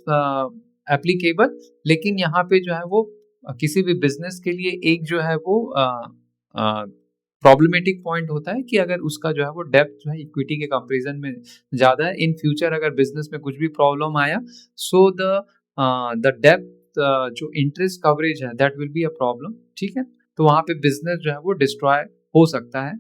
Speaker 1: एप्लीकेबल। लेकिन यहाँ पे जो है वो किसी भी बिजनेस के लिए एक जो है वो प्रॉब्लमेटिक पॉइंट होता है कि अगर उसका जो है वो डेप्थ जो है इक्विटी के कंपैरिजन में ज्यादा है, इन फ्यूचर अगर बिजनेस में कुछ भी प्रॉब्लम आया सो द डेप्थ जो इंटरेस्ट कवरेज है that will be a problem, ठीक है। तो वहां पे बिजनेस जो है वो डिस्ट्रॉय हो सकता है,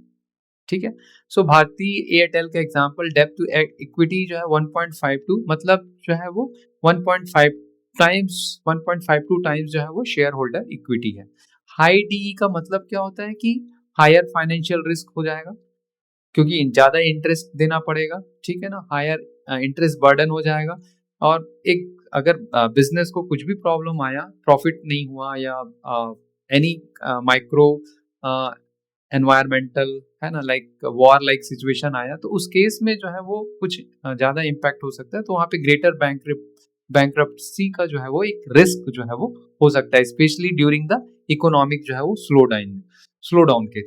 Speaker 1: ठीक है। सो भारती एयरटेल का एग्जांपल डेप्थ टू इक्विटी जो है 1.52, मतलब जो है वो 1.5 टाइम्स 1.52 टाइम्स जो है वो शेयर होल्डर इक्विटी है। हाई DE का मतलब क्या होता है कि हायर फाइनेंशियल रिस्क हो जाएगा, क्योंकि ज़्यादा इंटरेस्ट देना पड़ेगा, ठीक है ना, हायर इंटरेस्ट बर्डन हो जाएगा। और एक अगर बिजनेस को कुछ भी प्रॉब्लम आया, प्रॉफिट नहीं हुआ या एनी माइक्रो एनवायरमेंटल, है ना, लाइक वॉर लाइक सिचुएशन आया, तो उस केस में जो है वो कुछ ज़्यादा इम्पैक्ट हो सकता है। तो वहाँ पे ग्रेटर बैंक्रप्सी का जो है वो एक रिस्क जो है वो हो सकता है, स्पेशली ड्यूरिंग द इकोनॉमिक जो है वो स्लो डाउन के।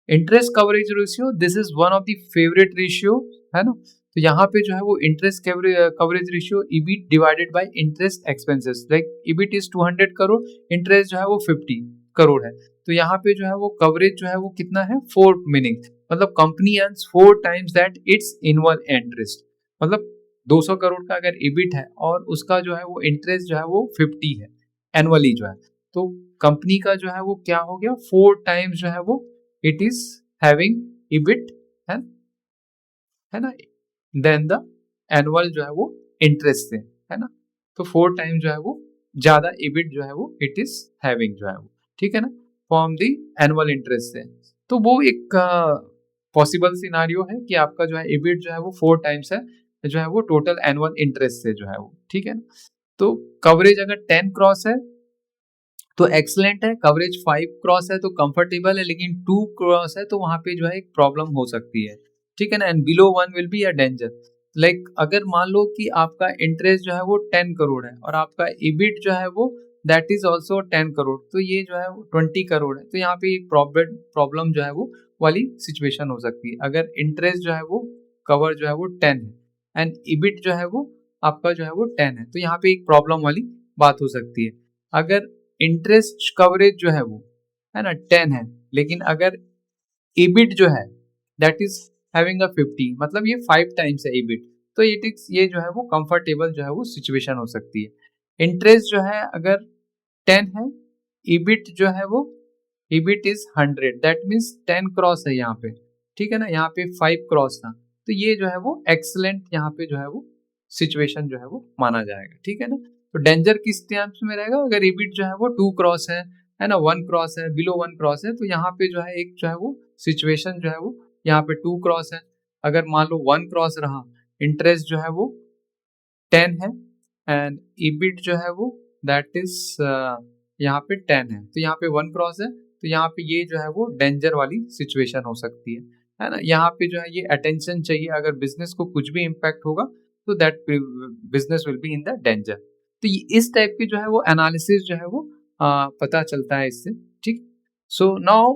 Speaker 1: Interest coverage ratio, this is one of the favourite ratio, है ना। तो यहाँ पे जो है वो interest coverage ratio EBIT divided by interest expenses, like EBIT is 200 crore, interest जो है वो 50 करोड़ है। तो यहाँ पे जो है वो कवरेज जो है वो कितना है, 4, मीनिंग मतलब company earns 4 times that its इनवल इंटरेस्ट। मतलब 200 करोड़ का अगर ईबिट है और उसका जो है वो इंटरेस्ट जो है वो 50 है एनुअली जो है, तो कंपनी का जो है वो क्या हो गया, 4 टाइम्स जो है वो it is having EBIT, है ना, देन द एनुअल जो है वो इंटरेस्ट से, है ना। तो 4 टाइम जो है वो ज्यादा EBIT जो है वो इट इज हैविंग जो है वो, ठीक है ना, फ्रॉम द एनुअल इंटरेस्ट से। तो वो एक पॉसिबल सिनारियो है कि आपका जो है EBIT जो है वो 4 टाइम्स है जो है वो टोटल एनुअल इंटरेस्ट से जो है वो, ठीक है ना। तो कवरेज अगर 10 क्रॉस है तो एक्सलेंट है, कवरेज 5 क्रॉस है तो कंफर्टेबल है, लेकिन 2 क्रॉस है तो वहां पे जो है एक प्रॉब्लम हो सकती है, ठीक है ना। And below 1 will be a danger, like अगर मान लो कि आपका इंटरेस्ट जो है वो 10 करोड़ है और आपका EBIT जो है वो दैट इज ऑल्सो 10 करोड़, तो ये जो है 20 करोड़ है। तो यहाँ पे एक प्रॉब्लम जो है वो वाली सिचुएशन हो सकती है। अगर इंटरेस्ट जो है वो कवर जो है वो 10 है एंड EBIT जो है वो आपका जो है वो 10 है, तो यहाँ पे एक प्रॉब्लम वाली बात हो सकती है। अगर इंटरेस्ट कवरेज जो है वो, है ना, 10 है, लेकिन अगर EBIT जो है दैट इज हैविंग अ 50, मतलब ये 5 टाइम्स है EBIT, तो ये जो है वो कंफर्टेबल जो है वो सिचुएशन हो सकती है। इंटरेस्ट जो है अगर 10 है, EBIT जो है वो EBIT is 100, that means 10 cross है यहाँ पे, ठीक है ना, यहाँ पे 5 क्रॉस था, तो ये जो है वो एक्सलेंट यहाँ पे जो है वो सिचुएशन जो है वो माना जाएगा, ठीक है ना। तो डेंजर किस टर्म्स में रहेगा, अगर EBIT जो है वो 2 क्रॉस है ना, 1 क्रॉस है, बिलो 1 क्रॉस है, तो यहाँ पे जो है एक जो है वो सिचुएशन जो है वो यहाँ पे 2 क्रॉस है। अगर मान लो 1 क्रॉस रहा, इंटरेस्ट जो है वो 10 है एंड EBIT जो है वो दैट इज यहाँ पे 10 है, तो यहाँ पे 1 क्रॉस है, तो यहाँ पे ये जो है वो डेंजर वाली सिचुएशन हो सकती है ना। यहाँ पे जो है ये अटेंशन चाहिए, अगर बिजनेस को कुछ भी इम्पैक्ट होगा तो that business will be in the danger. तो इस टाइप की जो है वो एनालिसिस जो है वो पता चलता है इससे, ठीक। So now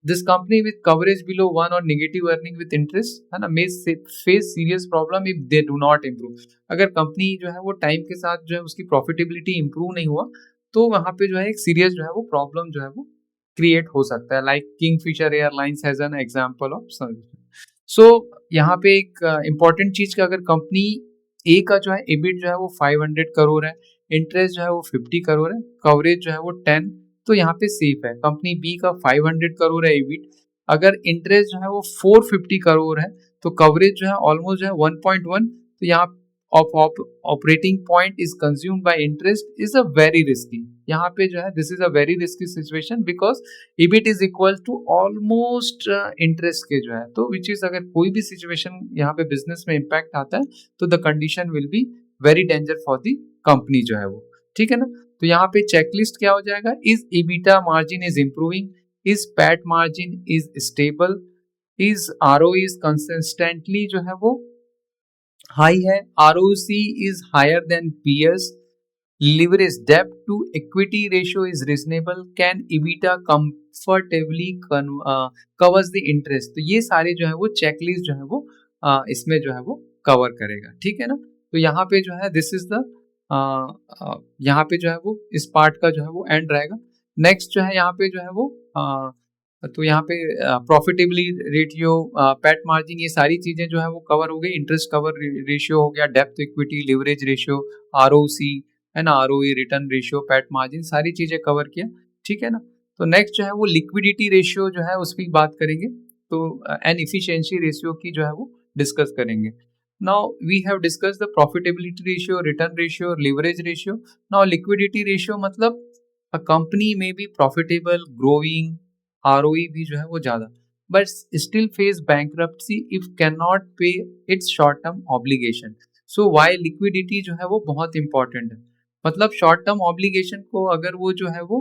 Speaker 1: this company with coverage below 1 और नेगेटिव अर्निंग विद इंटरेस्ट, है ना, may face serious problem if they do not improve. अगर कंपनी जो है वो टाइम के साथ जो है उसकी प्रॉफिटेबिलिटी इंप्रूव नहीं हुआ, तो वहां पे जो है एक सीरियस जो है वो प्रॉब्लम जो है वो क्रिएट हो सकता है, like Kingfisher Airlines has an example of. So यहाँ पे एक इंपॉर्टेंट चीज का, अगर कंपनी ए का जो है EBIT जो है वो 500 करोड़ है, इंटरेस्ट जो है वो 50 करोड़ है, कवरेज जो है वो 10, तो यहाँ पे सेफ है। कंपनी बी का 500 करोड़ है EBIT, अगर इंटरेस्ट जो है वो 450 करोड़ है, तो कवरेज जो है ऑलमोस्ट जो है 1.1, तो यहाँ operating point is consumed by interest is a very risky. यहाँ पे जो है this is a very risky situation because EBIT is equal to almost interest के जो है, तो विच इज अगर कोई भी सिचुएशन यहाँ पे बिजनेस में इम्पैक्ट आता है तो the condition will be very danger for the company जो है वो, ठीक है ना। तो यहाँ पे चेकलिस्ट क्या हो जाएगा, is EBITDA margin is improving, is PAT margin is stable, is ROE is consistently जो है वो हाई है, ROC is higher than peers, leverage debt to equity ratio is reasonable, can EBITDA comfortably covers the interest। तो ये सारे जो है वो चेकलिस्ट जो है वो इसमें जो है वो कवर करेगा, ठीक है ना। तो यहाँ पे जो है दिस इज द यहाँ पे जो है वो इस पार्ट का जो है वो एंड रहेगा। नेक्स्ट जो है यहाँ पे जो है वो तो यहाँ पे प्रॉफिटेबली रेशियो, पैट मार्जिन, ये सारी चीजें जो है वो कवर हो गई। इंटरेस्ट कवर रेशियो हो गया, depth equity, leverage ratio, ROC, है ना, ROE, return ratio, PAT margin, सारी चीजें कवर किया, ठीक है ना। तो नेक्स्ट जो है वो लिक्विडिटी रेशियो जो है उसकी बात करेंगे, तो एंड इफिशिएंसी रेशियो की जो है वो डिस्कस करेंगे। Now we have discuss the profitability ratio, return ratio, leverage ratio. Now liquidity ratio मतलब अ कंपनी में बी प्रॉफिटेबल, ग्रोइंग, ROE भी जो है वो ज्यादा, but still face bankruptcy if cannot pay its short term obligation. So why liquidity जो है वो बहुत important है. मतलब शॉर्ट टर्म ऑब्लिगेशन को अगर वो जो है वो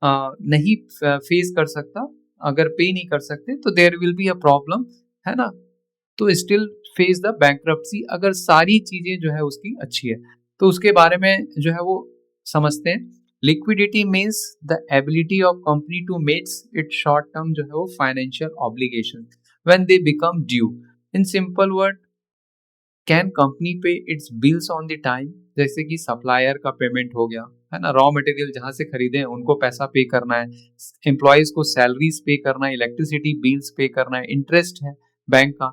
Speaker 1: नहीं फेस कर सकता, अगर पे नहीं कर सकते, तो there will be a problem, है ना. तो स्टिल फेस द बैंक्रप्सी अगर सारी चीजें जो है उसकी अच्छी है. तो उसके बारे में जो है वो समझते हैं. Liquidity means the ability of company to meets it short term जो है वो financial obligation when they become due. In simple word, can company pay its bills on the time. जैसे कि सप्लायर का पेमेंट हो गया, है ना, रॉ मटेरियल जहां से खरीदे हैं उनको पैसा पे करना है, एम्प्लॉयज को सैलरीज पे करना है, इलेक्ट्रिसिटी बिल्स पे करना है, इंटरेस्ट है बैंक का,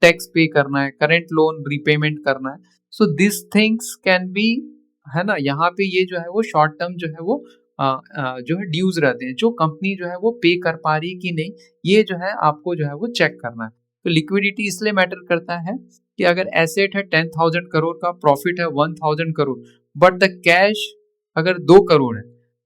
Speaker 1: टैक्स पे करना है, करंट लोन रिपेमेंट करना है. So this things can be, है ना, यहाँ पे ये जो है वो शॉर्ट टर्म जो है वो जो है ड्यूज रहते हैं, जो कंपनी जो है वो पे कर पा रही है कि नहीं, ये जो है आपको जो है वो चेक करना है. तो लिक्विडिटी इसलिए मैटर करता है कि अगर एसेट है 10,000 करोड़ का, प्रॉफिट है 1,000 करोड़, बट द कैश अगर 2 करोड़ है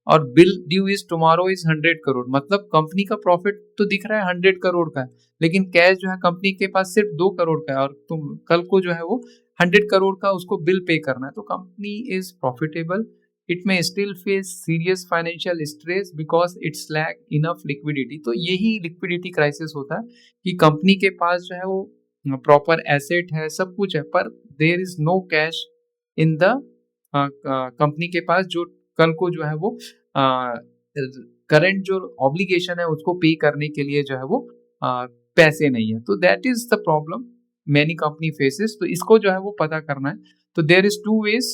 Speaker 1: और bill due is tomorrow is 100 crore, मतलब कंपनी का प्रॉफिट तो दिख रहा है 100 करोड़ का है, लेकिन कैश जो है कंपनी के पास सिर्फ 2 करोड़ का है, और तुम कल को जो है वो 100 करोड़ का उसको बिल पे करना है, तो company is profitable. It may still face serious financial stress because its lack enough liquidity. तो यही लिक्विडिटी क्राइसिस होता है कि कंपनी के पास जो है वो प्रॉपर एसेट है, सब कुछ है, पर there is no cash in the company के पास, जो कल को जो है वो करंट जो ऑब्लिगेशन है उसको पे करने के लिए जो है वो पैसे नहीं है. तो that is the problem many company faces. तो इसको जो है वो पता करना है. तो there is two ways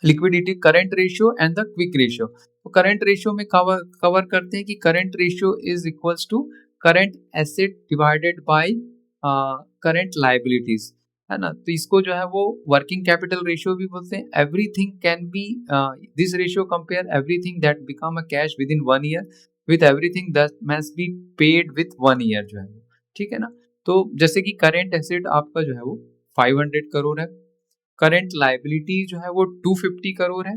Speaker 1: liquidity, current ratio and the quick ratio. तो करंट रेशियो में कवर करते हैं कि current ratio is equals to current asset divided by current liabilities, है ना. तो इसको जो है वो वर्किंग कैपिटल रेशियो भी बोलते हैं. Everything can be, this ratio compare everything that become a cash with in 1 year with everything that must be paid with 1 year जो है, ठीक है ना. तो जैसे कि करंट एसेट आपका जो है वो 500 करोड़ है, करंट लाइबिलिटी जो है वो 250 करोड़ है,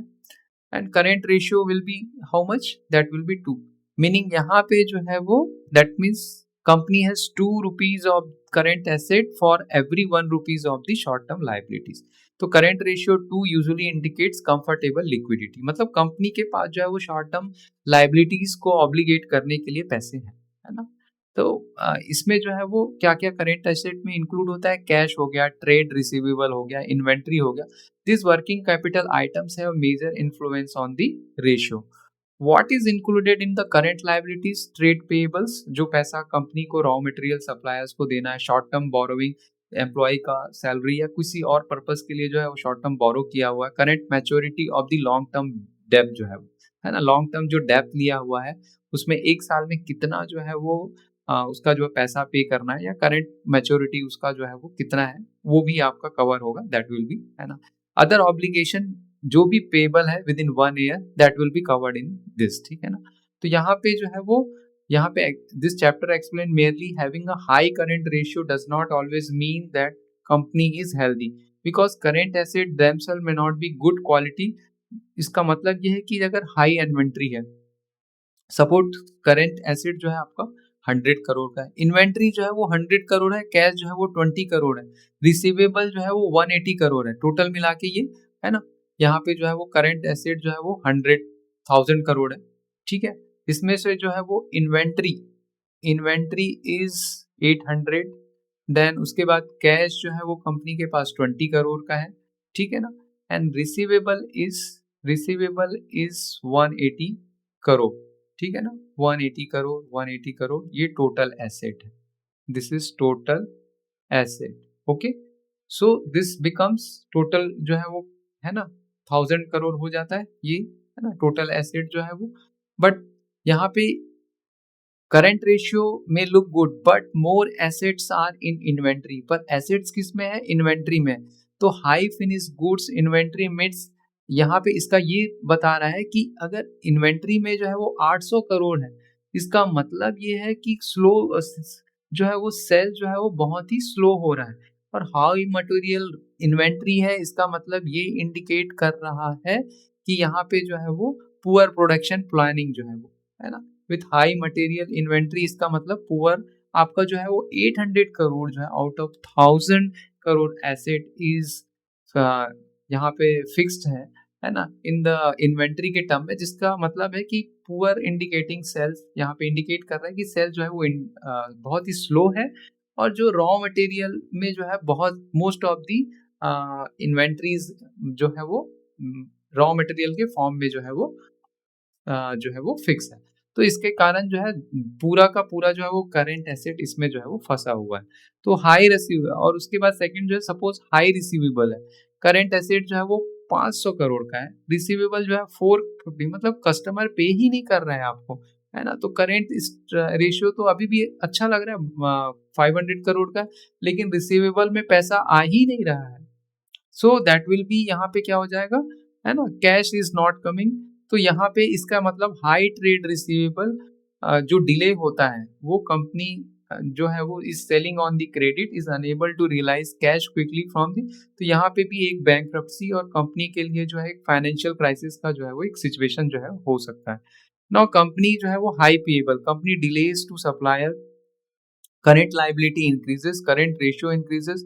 Speaker 1: and current ratio will be how much, that will be 2. Meaning यहाँ पे जो है वो that means company has 2 rupees of current asset for every 1 rupees of the short term liabilities. तो current ratio 2 usually indicates comfortable liquidity, मतलब company के पास जो है वो शॉर्ट टर्म लाइबिलिटीज को ऑब्लिगेट करने के लिए पैसे हैं, है ना. तो इसमें जो है वो क्या क्या करेंट एसेट में इंक्लूड होता है, कैश हो गया, ट्रेड रिसीवेबल हो गया, इन्वेंट्री हो गया. This working capital items have major influence on the ratio. What is included in the current liabilities, trade payables, जो पैसा कंपनी को रॉ मटेरियल सप्लायर्स को देना है, शॉर्ट टर्म बोरोइंग, एम्प्लॉय का सैलरी या किसी और पर्पस के लिए जो है वो शॉर्ट टर्म बोरो किया हुआ है. Current maturity of the long term डेब्ट जो है ना, लॉन्ग टर्म जो डेब्ट लिया हुआ है उसमें एक साल में कितना जो है वो उसका जो पैसा पे करना है, या करंट मैच्योरिटी उसका जो है वो कितना है, वो भी आपका कवर होगा, दैट विल बी, है ना. अदर ऑब्लिगेशन जो भी पेबल है with in 1 year, that will be covered in this, ठीक है ना. तो यहाँ पे जो है वो, यहाँ पे this chapter explain merely having a high current ratio does not always mean that company is healthy, because current asset themselves may not be good quality. इसका मतलब ये है कि अगर हाई इन्वेंट्री है, सपोर्ट करंट एसेट जो है आपका 100 करोड़ का है, इन्वेंट्री जो है वो 100 करोड़ है, कैश जो है वो 20 करोड़ है, रिसीवेबल जो है वो 180 करोड़ है, टोटल मिला के ये, है ना. यहाँ पे जो है वो करंट एसेट जो है वो 100,000 करोड़ है, ठीक है. इसमें से जो है वो इन्वेंट्री इज 800, देन उसके बाद कैश जो है वो कंपनी के पास 20 करोड़ का है, ठीक है ना. एंड रिसीवेबल इज 180 करोड़, ठीक है ना. 180 करोड़ ये टोटल एसेट है. This is total asset, okay. So this becomes total जो है वो, है ना, 1000 करोड़ हो जाता है ये, है ना, टोटल एसेट जो है वो. बट यहाँ पे करंट रेशियो में look good but more assets are in inventory, पर एसेट्स किस में है, इन्वेंट्री में. तो high finish goods inventory means यहाँ पे इसका ये बता रहा है कि अगर इन्वेंट्री में जो है वो 800 करोड़ है, इसका मतलब ये है कि स्लो जो है वो सेल जो है वो बहुत ही स्लो हो रहा है. और हाई मटेरियल इन्वेंट्री है, इसका मतलब ये इंडिकेट कर रहा है कि यहाँ पे जो है वो पुअर प्रोडक्शन प्लानिंग जो है वो, है ना. विथ हाई मटेरियल इन्वेंट्री, इसका मतलब पुअर आपका जो है वो 800 करोड़ जो है out of 1000 crore asset is यहाँ पे फिक्स्ड है ना, इन द इन्वेंट्री के टर्म में, जिसका मतलब है कि पुअर इंडिकेटिंग सेल्स यहाँ पे इंडिकेट कर रहा है कि सेल जो है वो बहुत ही स्लो है, और जो रॉ मटेरियल में जो है बहुत मोस्ट ऑफ दी इन्वेंट्रीज जो है वो रॉ मटेरियल के फॉर्म में जो है वो फिक्स है। तो इसके कारण जो है पूरा का पूरा जो है वो करंट एसेट इसमें जो है वो फंसा हुआ है। तो हाई रिसीव, और उसके बाद सेकंड जो है सपोज हाई रिसीवेबल है, करंट एसेट जो है वो 500 करोड़ का है, रिसीवेबल जो है 450, मतलब कस्टमर पे ही नहीं कर रहा है आपको, है ना। तो करेंट रेशियो तो अभी भी अच्छा लग रहा है 500 करोड़ का, लेकिन रिसीवेबल में पैसा आ ही नहीं रहा है। सो दैट विल बी, यहाँ पे क्या हो जाएगा, है ना, कैश इज नॉट कमिंग। तो यहाँ पे इसका मतलब हाई ट्रेड रिसीवेबल जो डिले होता है वो कंपनी जो है वो is selling on the credit, is unable to realise cash quickly from the. तो यहाँ पे भी एक बैंक्रप्सी और कंपनी के लिए जो है एक फाइनेंशियल क्राइसिस का जो है वो एक सिचुएशन जो है हो सकता है। नाउ कंपनी जो है वो high payable, company delays to supplier, current liability increases, current ratio increases.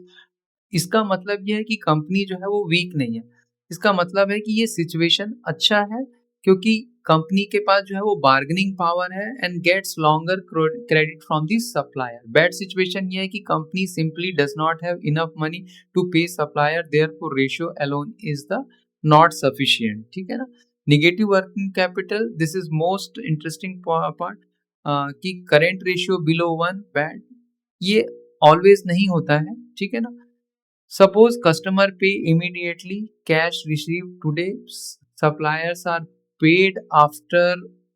Speaker 1: इसका मतलब ये है कि कंपनी जो है वो वीक नहीं है, इसका मतलब है कि ये सिचुएशन अच्छा है, क्योंकि कंपनी के पास जो है वो बार्गेनिंग पावर है and gets longer credit from the supplier. Bad situation ये है कि company simply does not have enough money to pay supplier, therefore ratio alone is the not sufficient, ठीक है ना। Negative working capital, this is most interesting part, कि current ratio below 1 bad, ये ऑलवेज नहीं होता है, ठीक है ना। Suppose customer pay immediately, cash received today, suppliers are paid after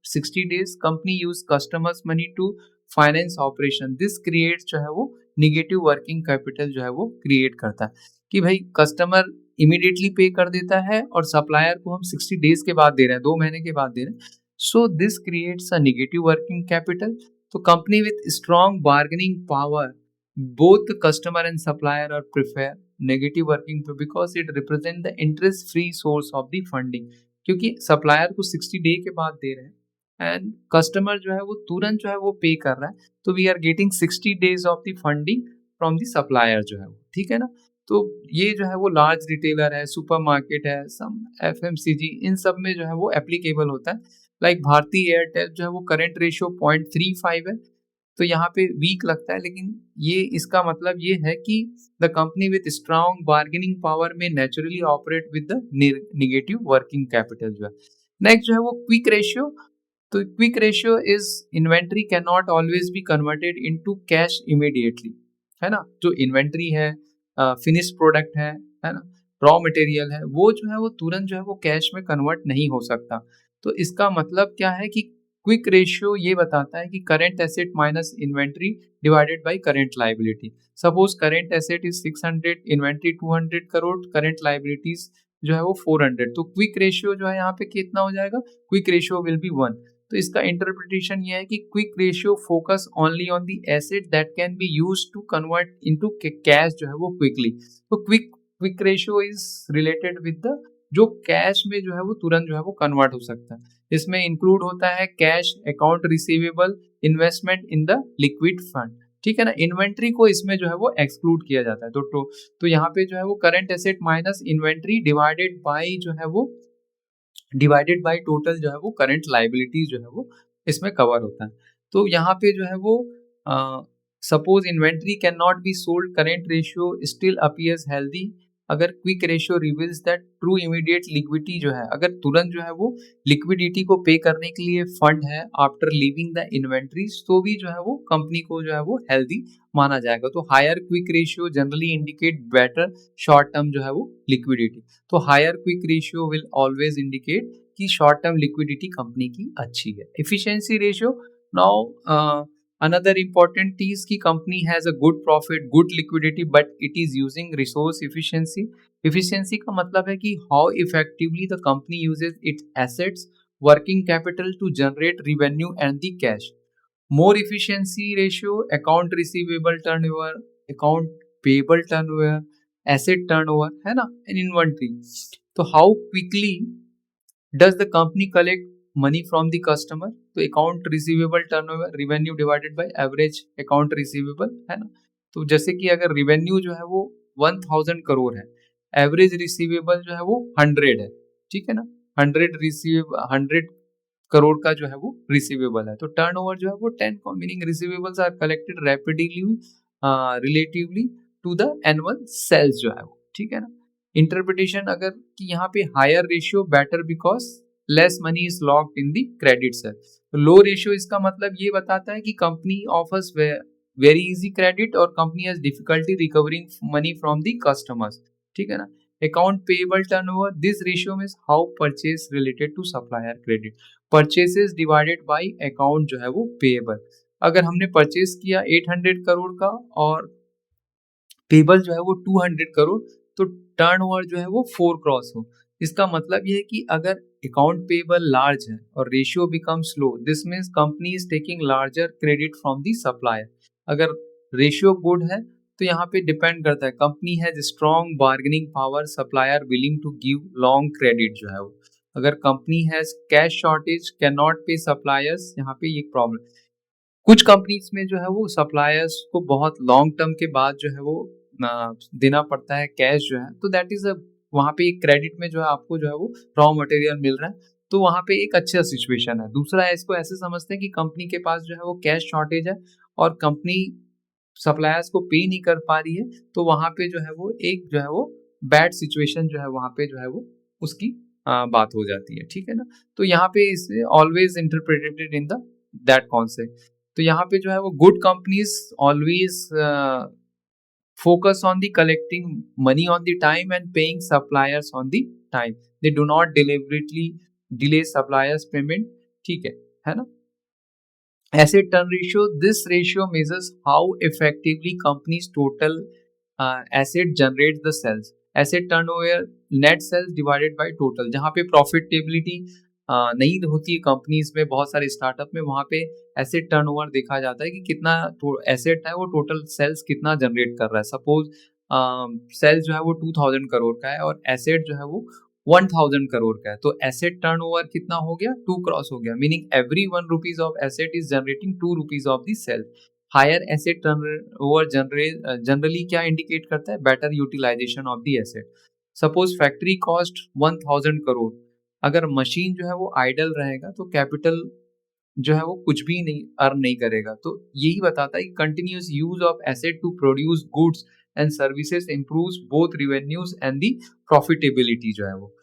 Speaker 1: 60 days, company use customers money to finance operation, this creates जो है वो negative working capital जो है वो create करता है, कि भाई कस्टमर इमीडिएटली पे कर देता है और सप्लायर को हम 60 डेज के बाद दे रहे हैं, 2 महीने के बाद दे रहे हैं, so this creates a negative working capital. तो company with strong bargaining power, both the customer and supplier are prefer negative working because it represent the interest free source of the funding, क्योंकि supplier को 60 day के बाद दे रहे हैं and customer जो है वो तुरंत जो है वो पे कर रहा है, तो we are getting 60 days of the funding from the supplier जो है वो, ठीक है ना। तो ये जो है वो लार्ज रिटेलर है, सुपरमार्केट है, सम एफएमसीजी, इन सब में जो है वो एप्लीकेबल होता है। लाइक भारती एयरटेल जो है वो करंट रेशियो 0.35 है, तो यहाँ पे वीक लगता है, लेकिन ये इसका मतलब ये है कि the company with strong bargaining power में naturally operate with the negative working capital जो है। नेक्स्ट जो है वो क्विक रेशियो, तो quick ratio is inventory can not always be converted into cash immediately, है ना। जो इन्वेंट्री है, फिनिश प्रोडक्ट है ना, रॉ मटेरियल है, वो जो है वो तुरंत जो है वो कैश में कन्वर्ट नहीं हो सकता। तो इसका मतलब क्या है कि क्विक रेशियो ये बताता है कि current asset minus inventory divided by current liability. Suppose current asset is 600, inventory 200 crore, current liabilities जो है वो 400, तो क्विक रेशियो जो है यहाँ पे कितना हो जाएगा, क्विक रेशियो विल बी 1। तो इसका इंटरप्रिटेशन ये है कि quick ratio focus only on the asset that can be used to convert into cash जो है वो क्विकली। तो quick ratio is related with the जो कैश में जो है वो तुरंत जो है वो कन्वर्ट हो सकता है। इसमें इंक्लूड होता है cash, account receivable, investment in the liquid fund, ठीक है ना। इन्वेंट्री को इसमें जो है वो एक्सक्लूड किया जाता है। तो यहाँ पे जो है वो current asset minus inventory divided by जो है वो डिवाइडेड बाय टोटल जो है वो करंट लाइबिलिटीज जो है वो इसमें कवर होता है। तो यहाँ पे जो है वो suppose inventory can not be sold, current ratio still appears healthy, अगर quick ratio reveals that true immediate liquidity जो है, अगर तुरंत जो है वो लिक्विडिटी को पे करने के लिए फंड है आफ्टर लीविंग द इन्वेंट्रीज, तो भी जो है वो कंपनी को जो है वो हेल्दी माना जाएगा। तो higher quick ratio generally indicate better short term जो है वो लिक्विडिटी। तो higher quick ratio will always indicate कि शॉर्ट टर्म लिक्विडिटी कंपनी की अच्छी है। Efficiency ratio, now another important is कि company has a good profit, good liquidity, but it is using resource efficiency. Efficiency का मतलब है कि how effectively the company uses its assets, working capital to generate revenue and the cash. More efficiency ratio, account receivable turnover, account payable turnover, asset turnover, है ना, and inventory. तो how quickly does the company collect money from the customer, तो account receivable turnover revenue divided by average account receivable, है ना। तो जैसे कि अगर रेवेन्यू जो है वो 1000 करोड़ है, एवरेज रिसीवेबल जो है वो 100 है, ठीक है ना। 100 करोड़ का जो है वो रिसीवेबल है, तो टर्नओवर जो है वो 10, meaning receivables are collected rapidly relatively to the annual sales जो है वो, ठीक है ना। इंटरप्रिटेशन अगर कि यहाँ पे higher ratio better because less money is locked in the credit sale. Low ratio इसका मतलब ये बताता है कि company offers very easy credit और company has difficulty recovering money from the customers, ठीक है ना। Account payable turnover, this ratio means how purchase related to supplier credit, purchases divided by account जो है वो पेएबल। अगर हमने परचेज किया 800 करोड़ का और पेबल जो है वो 200 करोड़, तो टर्नओवर जो है वो 4 क्रॉस हो। इसका मतलब ये है कि अगर अकाउंट पेबल लार्ज है और ratio becomes low, this means company is taking larger credit from the supplier. अगर रेशियो गुड है तो यहाँ पे डिपेंड करता है, company has strong bargaining power, supplier willing to give long credit जो है वो। अगर company has cash shortage, can not pay suppliers, यहाँ पे ये प्रॉब्लम। कुछ कंपनीज में जो है वो सप्लायर्स को बहुत लॉन्ग टर्म के बाद जो है वो देना पड़ता है कैश जो है, तो दैट इज अ, वहाँ पे एक क्रेडिट में जो है आपको जो है वो रॉ मटेरियल मिल रहा है, तो वहाँ पे एक अच्छा सिचुएशन है। दूसरा है, इसको ऐसे समझते हैं कि कंपनी के पास जो है वो कैश शॉर्टेज है और कंपनी सप्लायर्स को पे नहीं कर पा रही है, तो वहाँ पे जो है वो एक जो है वो बैड सिचुएशन जो है वहाँ पे जो है वो उसकी बात हो जाती है, ठीक है ना। तो यहाँ पे इसे always interpreted in the that concept. तो यहाँ पे जो है वो good companies always focus on the collecting money on the time and paying suppliers on the time. They do not deliberately delay suppliers payment, ठीक है ना। Asset turn ratio, this ratio measures how effectively companies total asset generates the sales. Asset turnover net sales divided by total, जहाँ पे profitability नहीं होती है companies में, बहुत सारे स्टार्टअप में, वहाँ पे एसेट टर्नओवर देखा जाता है कि कितना एसेट है वो टोटल सेल्स कितना जनरेट कर रहा है। सपोज सेल्स जो है वो 2000 करोड़ का है और एसेट जो है वो 1000 करोड़ का है, तो एसेट टर्नओवर कितना हो गया, 2 क्रॉस हो गया, meaning every 1 rupees of asset is generating 2 rupees of the cell. Higher asset turnover generally क्या इंडिकेट करता है, better utilisation of the asset. Suppose factory cost 1000 crore, अगर मशीन जो है वो आइडल रहेगा तो कैपिटल जो है वो कुछ भी नहीं अर्न नहीं करेगा। तो यही बताता है कि continuous use of asset to produce goods and services improves both revenues and the profitability जो है वो।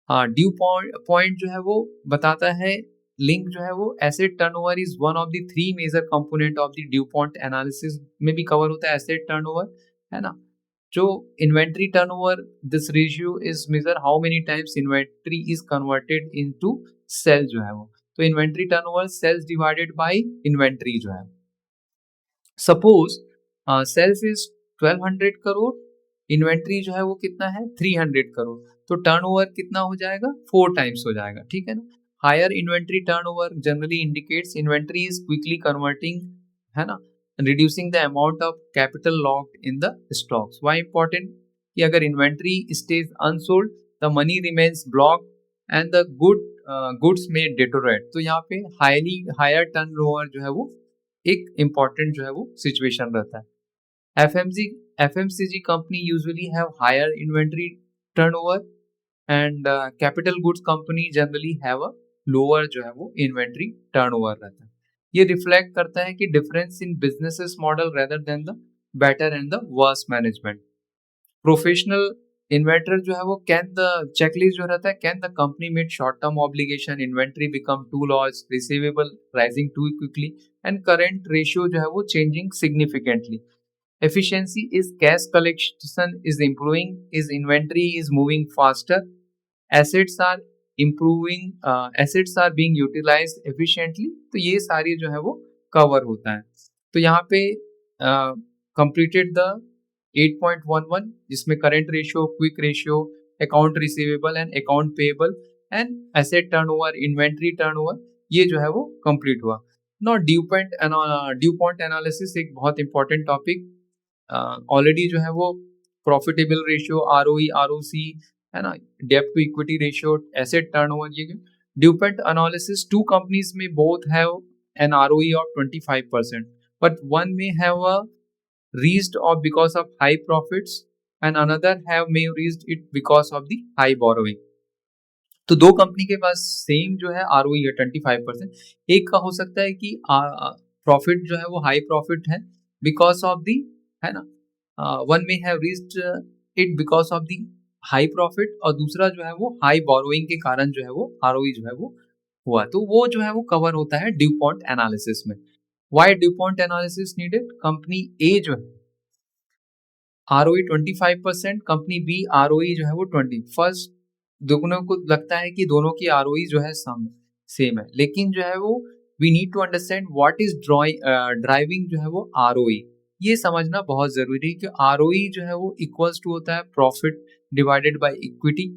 Speaker 1: हाँ, ड्यू पॉइंट जो है वो बताता है, लिंक जो है वो asset turnover is one of the 3 major component of the DuPont analysis में भी कवर होता है एसेट टर्नओवर, है ना। जो inventory turnover, this ratio is measure how many times inventory is converted into sale जो है वो। तो inventory turnover sales divided by inventory जो है। Suppose sales is 1200 crore, inventory जो है वो कितना है 300 करोड़, तो टर्नओवर कितना हो जाएगा 4 टाइम्स हो जाएगा, ठीक है ना। Higher inventory turnover generally indicates inventory is quickly converting, है ना, reducing the amount of capital locked in the stocks. Why important? कि अगर inventory stays unsold, the money remains blocked and the goods may deteriorate. तो यहाँ पे higher turnover जो है वो एक important जो है वो situation रहता है। FMCG company usually have higher inventory turnover and capital goods company generally have a lower जो है वो inventory turnover रहता है। ये रिफ्लेक्ट करता है कि difference in businesses model rather than the better and the worse management. Professional inventor जो है वो कैन द चेकलिस्ट जो रहता है, can the company meet short term obligation, inventory become too large, receivable rising too quickly and current ratio जो है वो changing significantly. Efficiency is cash collection is improving, is inventory is moving faster, assets are improving, assets are being utilized efficiently, तो ये सारी जो है वो cover होता है। तो यहाँ पे completed the 8.11 जिसमें current ratio, quick ratio, account receivable and account payable and asset turnover, inventory turnover, ये जो है वो complete हुआ। Now due point analysis एक बहुत important topic, already जो है वो profitable ratio, ROE, ROC, है ना, डेब्ट to equity ratio, asset turnover, ये DuPont analysis, two companies may both have an ROE of 25%, but one may have a reached or because of high profits and another have may reached it because of the high borrowing. तो दो company के पास same जो है ROE है 25%, एक का हो सकता है कि प्रॉफिट जो है वो हाई प्रॉफिट है बिकॉज ऑफ दी, है ना, वन में have reached it because of the high profit और दूसरा जो है वो हाई बोरोइंग के कारण जो है वो आरओई जो है वो हुआ, तो वो जो है वो कवर होता है ड्यूपॉन्ट एनालिसिस में. Why DuPont analysis needed? Company A जो है आरओई 25%, कंपनी बी आरओई जो है वो 20. फर्स्ट दोनों को लगता है कि दोनों की आरओई जो है सेम है, लेकिन जो है वो we need to understand what is driving जो है वो आरओई. ये समझना बहुत जरूरी है कि आरओई जो है वो इक्वल्स टू होता है प्रॉफिट डिवाइडेड बाय इक्विटी.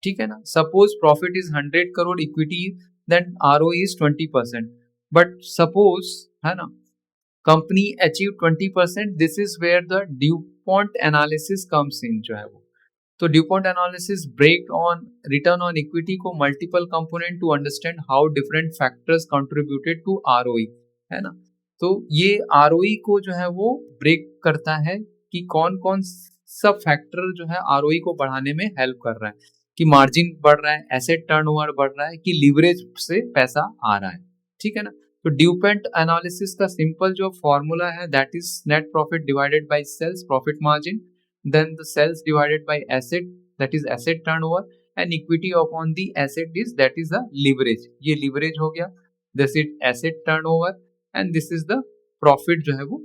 Speaker 1: ठीक है ना. Suppose profit is 100 crore, equity then ROE is 20%. But suppose, है ना, company achieve 20%, this is where the DuPont analysis comes in जो है वो. तो DuPont analysis break on return on equity को multiple component to understand how different factors contributed to ROE, है ना. तो ये आरओई को जो है वो ब्रेक करता है कि कौन कौन सब फैक्टर जो है आरओई को बढ़ाने में हेल्प कर रहा है, कि मार्जिन बढ़ रहा है, एसेट टर्नओवर बढ़ रहा है, कि लीवरेज से पैसा आ रहा है. ठीक है ना. तो ड्यूपॉन्ट एनालिसिस का सिंपल जो फॉर्मूला है that is net profit divided by sales profit margin, then the sales divided by asset, that is asset turnover, and equity upon the asset is, that is the leverage. ये leverage हो गया, this is asset turnover and this is the profit जो है वो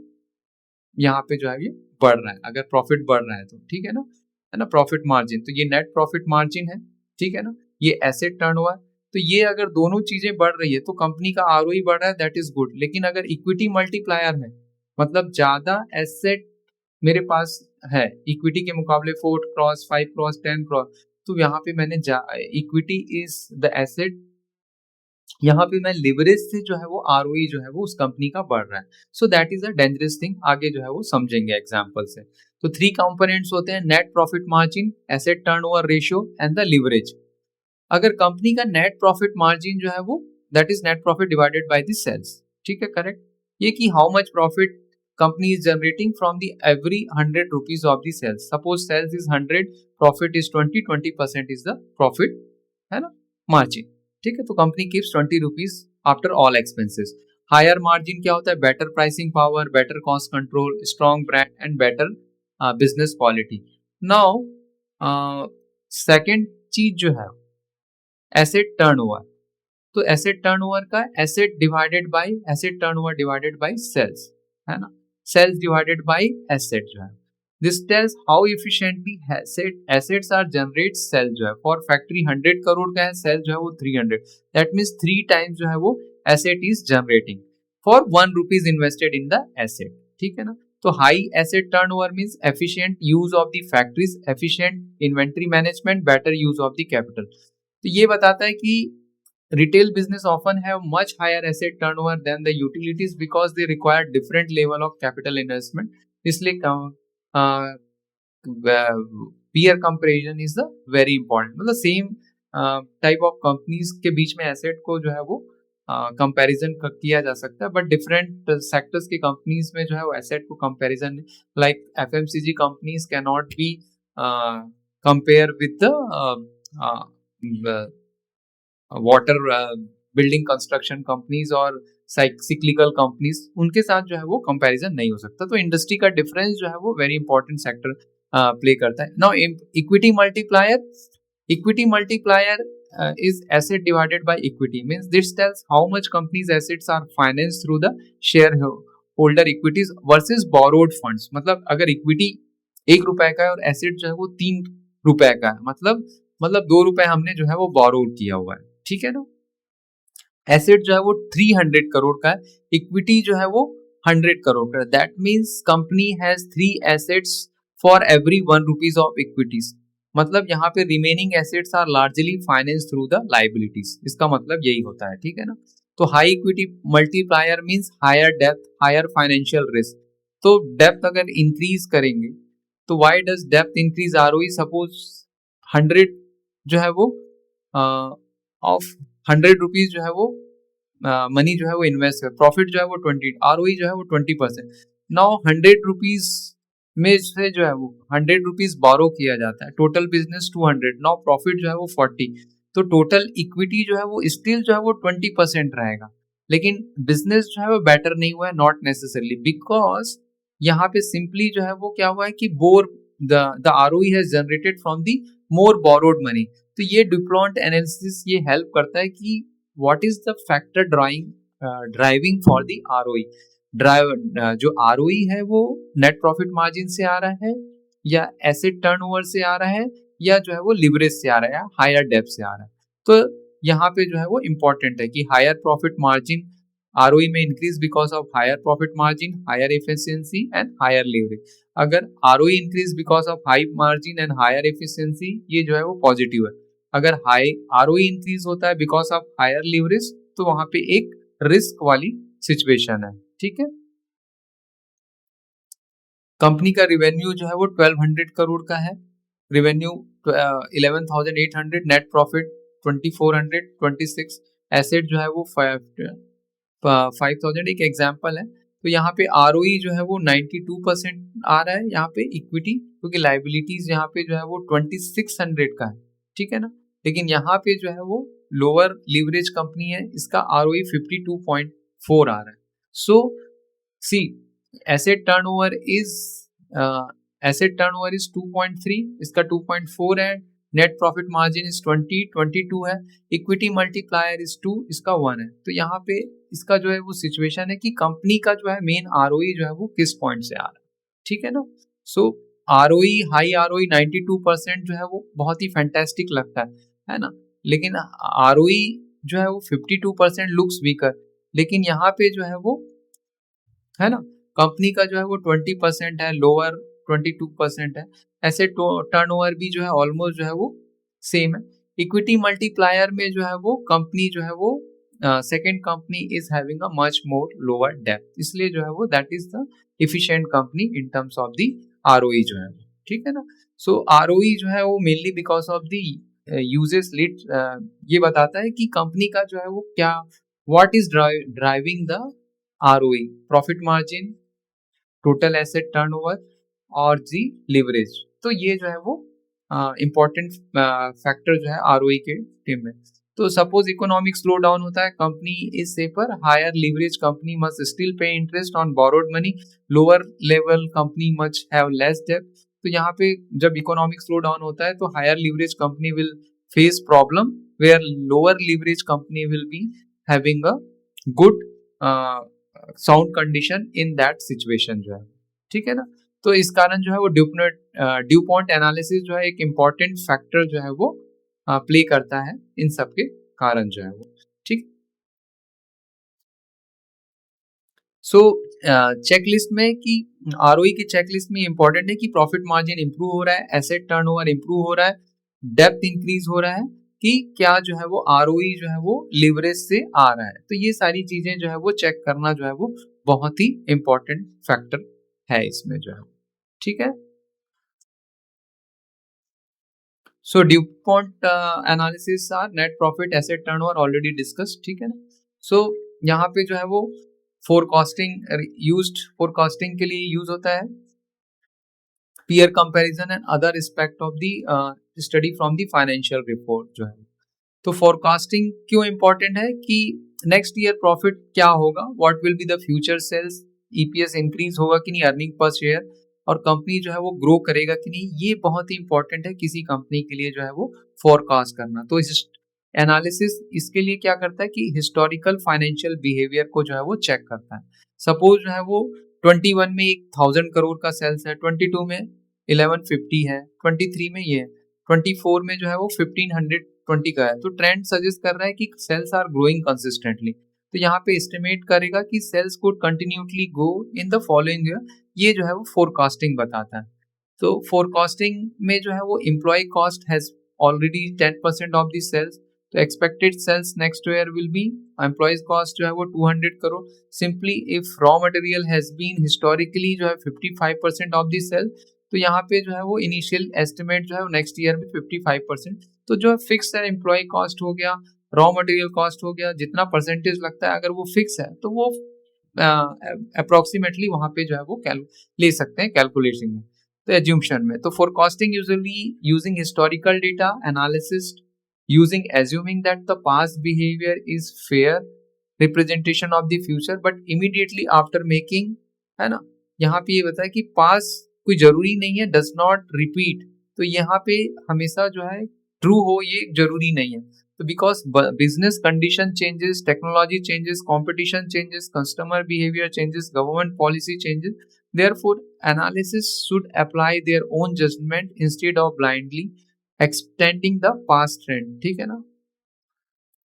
Speaker 1: यहाँ पे जो है ये बढ़ रहा है, अगर प्रॉफिट बढ़ रहा है तो. ठीक है ना, प्रॉफिट मार्जिन, तो ये नेट प्रॉफिट मार्जिन है. ठीक है ना. ये एसेट टर्नओवर, तो ये अगर दोनों चीजें बढ़ रही है तो कंपनी का आरओई बढ़ रहा है, दैट इज गुड. लेकिन अगर इक्विटी मल्टीप्लायर है, मतलब ज्यादा एसेट मेरे पास है इक्विटी के मुकाबले 4 क्रॉस 5 क्रॉस 10 क्रॉस, तो यहाँ पे मैंने इक्विटी इज द एसेट, यहाँ पे मैं लिवरेज से जो है वो आरओई जो है वो उस कंपनी का बढ़ रहा है. So that is a dangerous thing. आगे जो है वो समझेंगे एग्जांपल से. तो 3 कंपोनेंट्स होते हैं, net profit margin, asset turnover ratio and the leverage. अगर कंपनी का नेट प्रॉफिट मार्जिन जो है वो that is net profit divided by the sales. ठीक है, करेक्ट. ये कि how much profit company is generating from the every 100 rupees of the sales. Suppose sales is 100, profit is 20% is the profit, है ना, margin. ठीक है. तो company keeps 20 rupees after all expenses. Higher margin क्या होता है? Better pricing power, better cost control, strong brand and better business quality. Now second चीज जो है एसेट टर्नओवर. तो एसेट टर्नओवर का asset turnover divided by sales, है ना, सेल्स डिवाइडेड बाय एसेट जो है. This tells how efficiently assets are generate sale जो है. फॉर फैक्ट्री 100 करोड़ का है, सेल जो है वो 300, दैट मींस 3 टाइम्स जो है वो asset is generating for 1 rupees invested in the asset. ठीक है ना. तो high asset turnover means efficient use of the factories, efficient inventory management, better use of the capital. तो ये बताता है कि retail business often have much higher asset turnover than the utilities because they require different level of capital investment. इसलिए peer comparison is the very important. मतलब same type of companies के बीच में asset को जो है वो कंपैरिजन किया जा सकता है, बट डिफरेंट सेक्टर्स के कंपनीज में जो है वो एसेट को comparison, like FMCG companies can not be compare with the water building construction companies और साइक्लिकल कंपनीज, उनके साथ जो है वो कंपैरिजन नहीं हो सकता. तो इंडस्ट्री का डिफरेंस जो है वो वेरी इंपॉर्टेंट सेक्टर प्ले करता है. Now equity multiplier is asset divided by equity, means this tells how much company's assets are financed through the shareholder equities versus borrowed funds. मतलब अगर इक्विटी 1 रुपए का है और एसेट जो है वो 3 रुपए का है, मतलब 2 रुपए हमने जो है वो बोरोड किया हुआ है. ठीक है ना. एसेट जो है वो 300 करोड़ का है, इक्विटी जो है वो 100 करोड़ का है. That means company has 3 assets for every 1 rupees of equities. मतलब यहाँ पे remaining assets are largely finance through the liabilities. इसका मतलब यही होता है. ठीक है ना. तो high equity multiplier means higher depth, higher financial risk. तो डेप्थ अगर इंक्रीज करेंगे तो why does depth increase ROE? Suppose 100 जो है वो ऑफ 100 रुपीज जो है वो मनी जो है वो इन्वेस्ट कर, प्रॉफिट जो है वो 20, ROE जो है वो 20%। नाउ 100 रुपीज में से जो है वो 100 रुपीज बोरो किया जाता है, टोटल बिजनेस 200, नाउ प्रॉफिट जो है वो 40, तो टोटल इक्विटी जो है वो स्टिल जो है वो 20% रहेगा, लेकिन बिजनेस जो है वो बेटर नहीं हुआ है, नॉट नेसेसरली, बिकॉज यहाँ पे सिंपली जो है वो क्या हुआ है कि the ROE has generated from the more borrowed money. तो ये डुप्लॉन्ट एनालिसिस ये हेल्प करता है कि what is the factor driving for the ROE। जो ROE है वो नेट प्रॉफिट मार्जिन से आ रहा है, या एसेट टर्नओवर से आ रहा है, या जो है वो लिवरेज से आ रहा है, या हायर डेप्थ से आ रहा है। तो यहाँ पे जो है वो इम्पोर्टेंट है कि हायर प्रॉफिट मार्जिन ROE में increase because of higher profit margin, higher efficiency and higher leverage. अगर ROE increase because of high margin and higher efficiency, ये जो है वो पॉजिटिव है। अगर हाई ROE इंक्रीज होता है बिकॉज ऑफ हायर लिवरेज, तो वहां पे एक रिस्क वाली सिचुएशन है, ठीक है। कंपनी का रिवेन्यू जो है वो 1200 करोड़ का है, रेवेन्यू 11,800, नेट प्रॉफिट 2400, 26, एसेट जो है वो 5000, एक एग्जांपल है। तो यहाँ पे ROE जो है वो 92% आ रहा है यहाँ पे इक्विटी, क्योंकि लाइबिलिटीज यहाँ पे जो है वो 2600 का है, ठीक है ना। लेकिन यहाँ पे जो है वो लोअर लीवरेज कंपनी है, इसका ROE 52.4 आ रहा है। So see asset turnover is asset turnover is 2.3, इसका 2.4 है, नेट प्रॉफिट मार्जिन इज 22 है, इक्विटी मल्टीप्लायर इज 2, इसका 1 है। तो यहाँ पे इसका जो है वो सिचुएशन है कि कंपनी का जो है मेन ROE जो है वो किस पॉइंट से आ रहा है, ठीक है ना। सो ROE, हाई ROE 92% जो है वो बहुत ही फैंटास्टिक लगता है ना, लेकिन ROE जो है वो 52% लुक्स वीकर, लेकिन यहाँ पे जो है वो है ना, कंपनी का जो है वो 20% है, लोअर 22% है, ऐसे टर्नओवर भी जो है ऑलमोस्ट जो है वो सेम है। इक्विटी मल्टीप्लायर में जो है वो कंपनी जो है वो second company is having a much more lower depth, इसलिए जो है वो that is the efficient company in terms of the ROE जो है, ठीक है ना। सो ROE जो है वो mainly because of the uses lead ये बताता है कि कंपनी का जो है वो क्या, what is driving the ROE, profit margin, total asset turnover और जी लिवरेज। तो ये जो है वो इम्पोर्टेंट फैक्टर जो है ROE के टीम में। तो सपोज इकोनॉमिक स्लो डाउन होता है, company is safer, higher leverage company must still pay interest on borrowed money, lower level company much have less डेब्ट। तो यहाँ पे जब इकोनॉमिक स्लो डाउन होता है तो higher leverage company will face problem, where lower leverage company will be having a good sound condition in that situation जो है, ठीक है ना। तो इस कारण जो है वो ड्यूपॉन्ट एनालिसिस जो है एक इम्पॉर्टेंट फैक्टर जो है वो प्ले करता है इन सब के कारण जो है वो, ठीक। सो चेकलिस्ट में कि ROE की चेकलिस्ट में इंपॉर्टेंट है कि प्रॉफिट मार्जिन इंप्रूव हो रहा है, एसेट टर्नओवर इंप्रूव हो रहा है, डेप्थ इंक्रीज हो रहा है, कि क्या जो है वो ROE जो है वो लिवरेज से आ रहा है। तो ये सारी चीजें जो है वो चेक करना जो है वो बहुत ही इंपॉर्टेंट फैक्टर है इसमें जो है, ठीक है। So DuPont analysis are net profit, asset turnover already discuss, ठीक है ना। सो यहाँ पे जो है वो फोरकास्टिंग के लिए यूज होता है, peer comparison and other aspect of the study from the financial report जो है। तो फोरकास्टिंग क्यों इंपॉर्टेंट है कि नेक्स्ट ईयर प्रॉफिट क्या होगा, what will be the future sales, EPS increase होगा कि नहीं, अर्निंग पर शेयर, और कंपनी जो है वो ग्रो करेगा कि नहीं, ये बहुत ही इंपॉर्टेंट है किसी कंपनी के लिए जो है वो फोरकास्ट करना। तो इस एनालिसिस इसके लिए क्या करता है कि हिस्टोरिकल फाइनेंशियल बिहेवियर को जो है वो चेक करता है। सपोज जो है वो 21 में 1000 करोड़ का सेल्स है, 22 में 1150 है, 23 में ये है, 24 में जो है वो 1520 का है, तो ट्रेंड सजेस्ट कर रहा है कि सेल्स आर ग्रोइंग कंसिस्टेंटली। तो यहाँ पे एस्टिमेट करेगा कि sales could continuously grow in the following year, ये जो है वो फोरकास्टिंग बताता है। तो फोरकास्टिंग में जो है वो employee cost has already 10% of the sales, तो expected sales next year will be, employees cost जो है वो 200 crore. Simply if raw material has been historically जो है 55% ऑफ द सेल, तो यहाँ पे जो है वो इनिशियल एस्टिमेट जो है नेक्स्ट ईयर में 55%, तो जो है फिक्स है एम्प्लॉय कॉस्ट हो गया, रॉ मटेरियल कॉस्ट हो गया, जितना परसेंटेज लगता है अगर वो फिक्स है तो वो अप्रोक्सीमेटली वहां पे जो है वो ले सकते हैं कैलकुलेशन में, तो एज्यूमशन में। तो forecasting usually using historical data analysis, using assuming that the past behaviour is fair representation of the future but immediately after making, है ना। यहाँ पे ये बताया कि पास्ट कोई जरूरी नहीं है, डज नॉट रिपीट, तो यहाँ पे हमेशा जो है ट्रू हो ये जरूरी नहीं है। तो because business condition changes, technology changes, competition changes, customer behaviour changes, government policy changes, therefore analysis should apply their own judgment instead of blindly extending the past trend, ठीक है ना।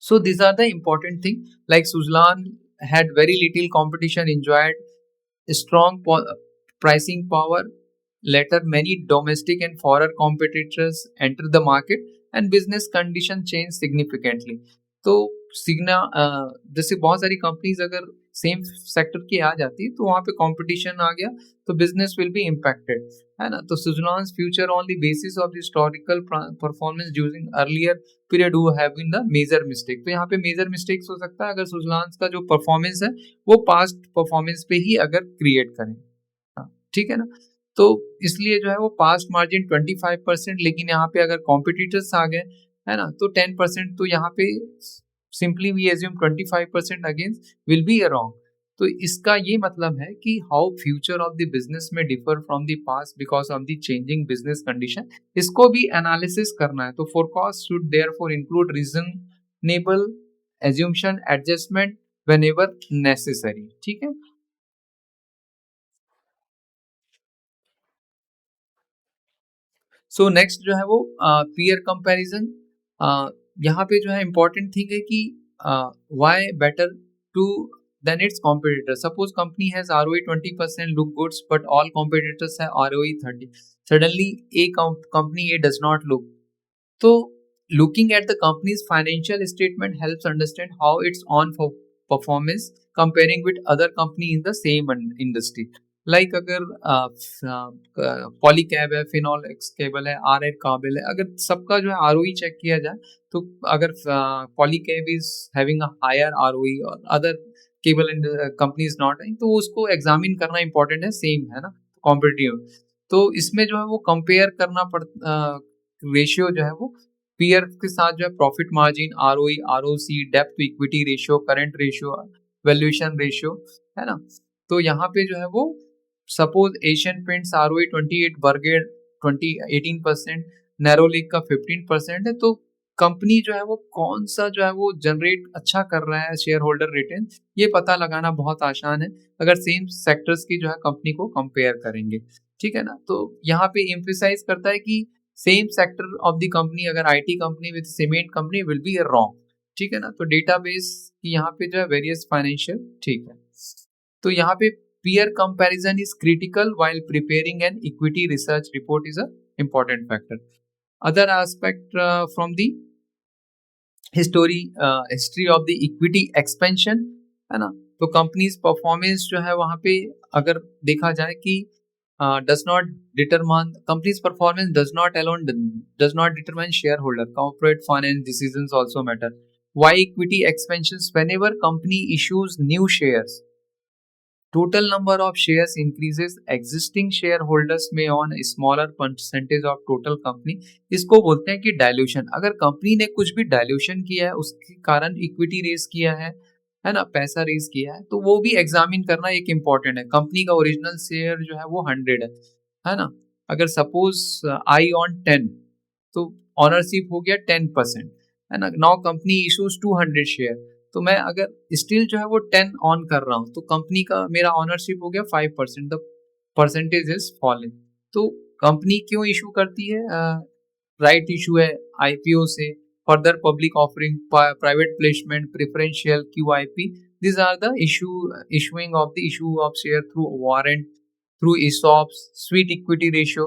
Speaker 1: So these are the important thing, like Suzlon had very little competition, enjoyed strong pricing power. Later, many domestic and foreign competitors entered the market and business condition changed significantly. तो सिग्ना जैसे बहुत सारी companies अगर same sector की आ जाती है तो वहाँ पे कंपटीशन आ गया तो बिजनेस विल बी इम्पैक्टेड, है ना। तो Suzlon's future on the basis of historical performance during earlier period who have been the major mistake. तो यहाँ पे मेजर मिस्टेक्स हो सकता है अगर सुजलॉन्स का जो परफॉर्मेंस है वो पास्ट परफॉर्मेंस पे ही अगर क्रिएट करें, ठीक है ना। तो इसलिए जो है वो पास्ट मार्जिन 25%, लेकिन यहाँ पे अगर कॉम्पिटिटर्स आ गए, है ना, तो 10%, तो यहाँ पे simply we assume 25% against will be wrong. तो इसका ये मतलब है कि how future of the business में differ from the past because of the changing business condition, इसको भी एनालिसिस करना है। तो forecast should therefore include reasonable assumption adjustment whenever necessary, ठीक है। सो नेक्स्ट जो है वो पीयर कंपैरिजन। यहाँ पे जो है इंपॉर्टेंट थिंग है कि why better to than its competitor. Suppose company has ROE 20%, look goods, but all competitors है ROE 30, suddenly a company a does not look. तो looking at the company's financial statement helps understand how its on performance comparing with other company in the same industry. Like अगर पॉलीकैब है, phenol x cable है, are add काबिल है, अगर सबका जो है आरओई चेक किया जाए तो अगर Polycab is having a higher ROE और other cable company is not, तो उसको एग्जामिन करना इंपॉर्टेंट है, सेम है ना, कॉम्पिटिटिव। तो इसमें जो है वो कंपेयर करना रेशियो जो है वो पीयर के साथ जो है प्रॉफिट मार्जिन, आरओई, आरओसी, डेब्ट to equity ratio, current ratio, valuation ratio, है ना। तो यहाँ पे जो है वो suppose Asian Paints ROE 28, Berger 18%, Nerolac का 15% है, तो कंपनी जो है वो कौन सा जो है वो जनरेट अच्छा कर रहा है शेयर होल्डर रिटर्न, ये पता लगाना बहुत आसान है अगर सेम सेक्टर्स की जो है कंपनी को कंपेयर करेंगे, ठीक है ना। तो यहाँ पे एम्फेसाइज करता है कि same sector of the company, अगर IT company with cement company will be wrong, ठीक है ना। तो डेटाबेस की यहाँ पे जो है वेरियस फाइनेंशियल, ठीक है। तो यहाँ पे peer comparison is critical while preparing an equity research report is a important factor. Other aspect from the history of the equity expansion, है ना। तो कंपनीज परफॉर्मेंस जो है वहां पे अगर देखा जाए कि does not determine company's performance does not determine shareholder, corporate finance decisions also matter. Why equity expansions? Whenever company issues new shares, total number of shares increases, existing shareholders may own a smaller percentage of total company. इसको बोलते हैं कि dilution. अगर company ने कुछ भी dilution किया है, उसके कारण इक्विटी रेज किया है ना, पैसा रेज किया है, तो वो भी एग्जामिन करना एक इम्पॉर्टेंट है। कंपनी का ओरिजिनल शेयर जो है वो 100 है ना। अगर सपोज आई ऑन 10, तो ऑनरशिप हो गया 10%, है ना। नाउ कंपनी इशूज 200 शेयर, तो मैं अगर स्टिल जो है वो 10 ऑन कर रहा हूँ तो कंपनी का मेरा ऑनरशिप हो गया 5%, द परसेंटेज इज फॉलिंग। तो कंपनी क्यों इशू करती है? राइट इशू है आईपीओ से, further public offering, private placement, preferential, QIP, these are the issuing of the issue of share through warrant, through ESOPs, sweet equity ratio।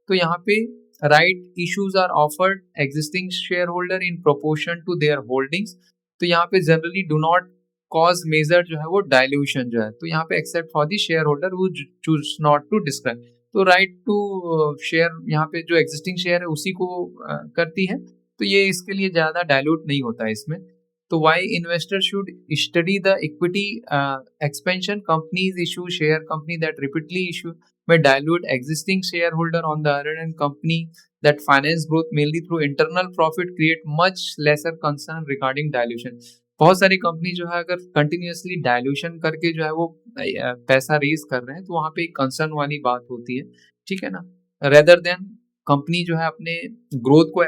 Speaker 1: तो यहाँ पे right issues are offered existing shareholder in proportion to their holdings। तो यहाँ पे generally do not cause major जो है वो dilution जो है, तो यहाँ पे except for the share holder who choose not to describe. तो राइट टू शेयर यहाँ पे जो एग्जिस्टिंग शेयर है उसी को करती है, तो ये इसके लिए ज्यादा डायल्यूट नहीं होता है इसमें। तो why investor should study the equity expansion, companies issue share company that repeatedly issue में dilute existing share holder on the other end company that finance growth mainly through internal profit create much lesser concern regarding dilution. बहुत सारी company जो है अगर continuously dilution करके जो है वो पैसा रेज कर रहे हैं तो वहां पे एक कंसर्न वाली बात होती है, ठीक है ना, रेदर देन कंपनी जो है अपने ग्रोथ को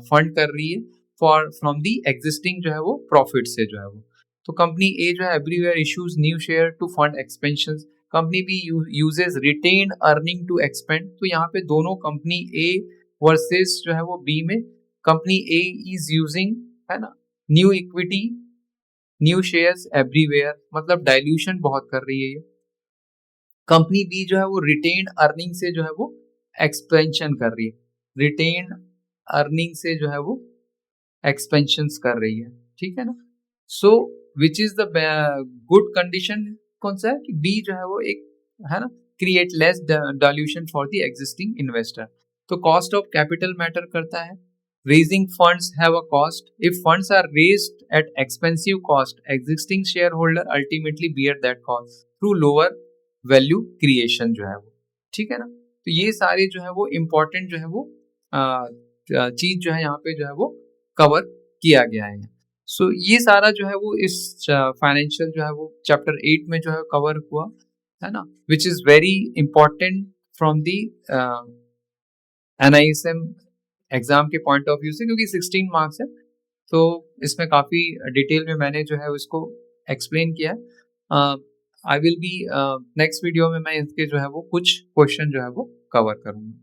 Speaker 1: फंड कर रही है फॉर फ्रॉम दी एग्जिस्टिंग जो है वो प्रॉफिट से जो है वो। तो कंपनी ए जो है everywhere issues new share to fund expansion, company B uses retain earning to expand. तो यहाँ पे दोनों कंपनी ए वर्सेस जो है वो बी में कंपनी ए इज यूजिंग, है ना, new equity new shares everywhere, मतलब डाइल्यूशन बहुत कर रही है ये। कंपनी बी जो है वो रिटेन अर्निंग से जो है वो एक्सपेंशन कर रही है, रिटेन अर्निंग से जो है वो एक्सपेंशन कर रही है, ठीक है ना। So which is the good condition कौन सा है कि बी जो है वो एक, है ना, create less dilution for the existing investor. तो कॉस्ट ऑफ कैपिटल मैटर करता है, raising funds have a cost, if funds are raised at expensive cost existing share holder ultimately bear that cost through lower value creation जो है वो, ठीक है ना। तो ये सारे जो है वो इम्पोर्टेंट जो है वो चीज जो है यहाँ पे जो है वो कवर किया गया है। सो ये सारा जो है वो इस फाइनेंशियल जो है वो चैप्टर 8 में जो है कवर हुआ, है ना, which is very important from the NISM exam के पॉइंट ऑफ व्यू से, क्योंकि 16 मार्क्स है तो इसमें काफी डिटेल में मैंने जो है उसको एक्सप्लेन किया है। I will be next video में मैं इसके जो है वो कुछ क्वेश्चन जो है वो कवर करूंगा।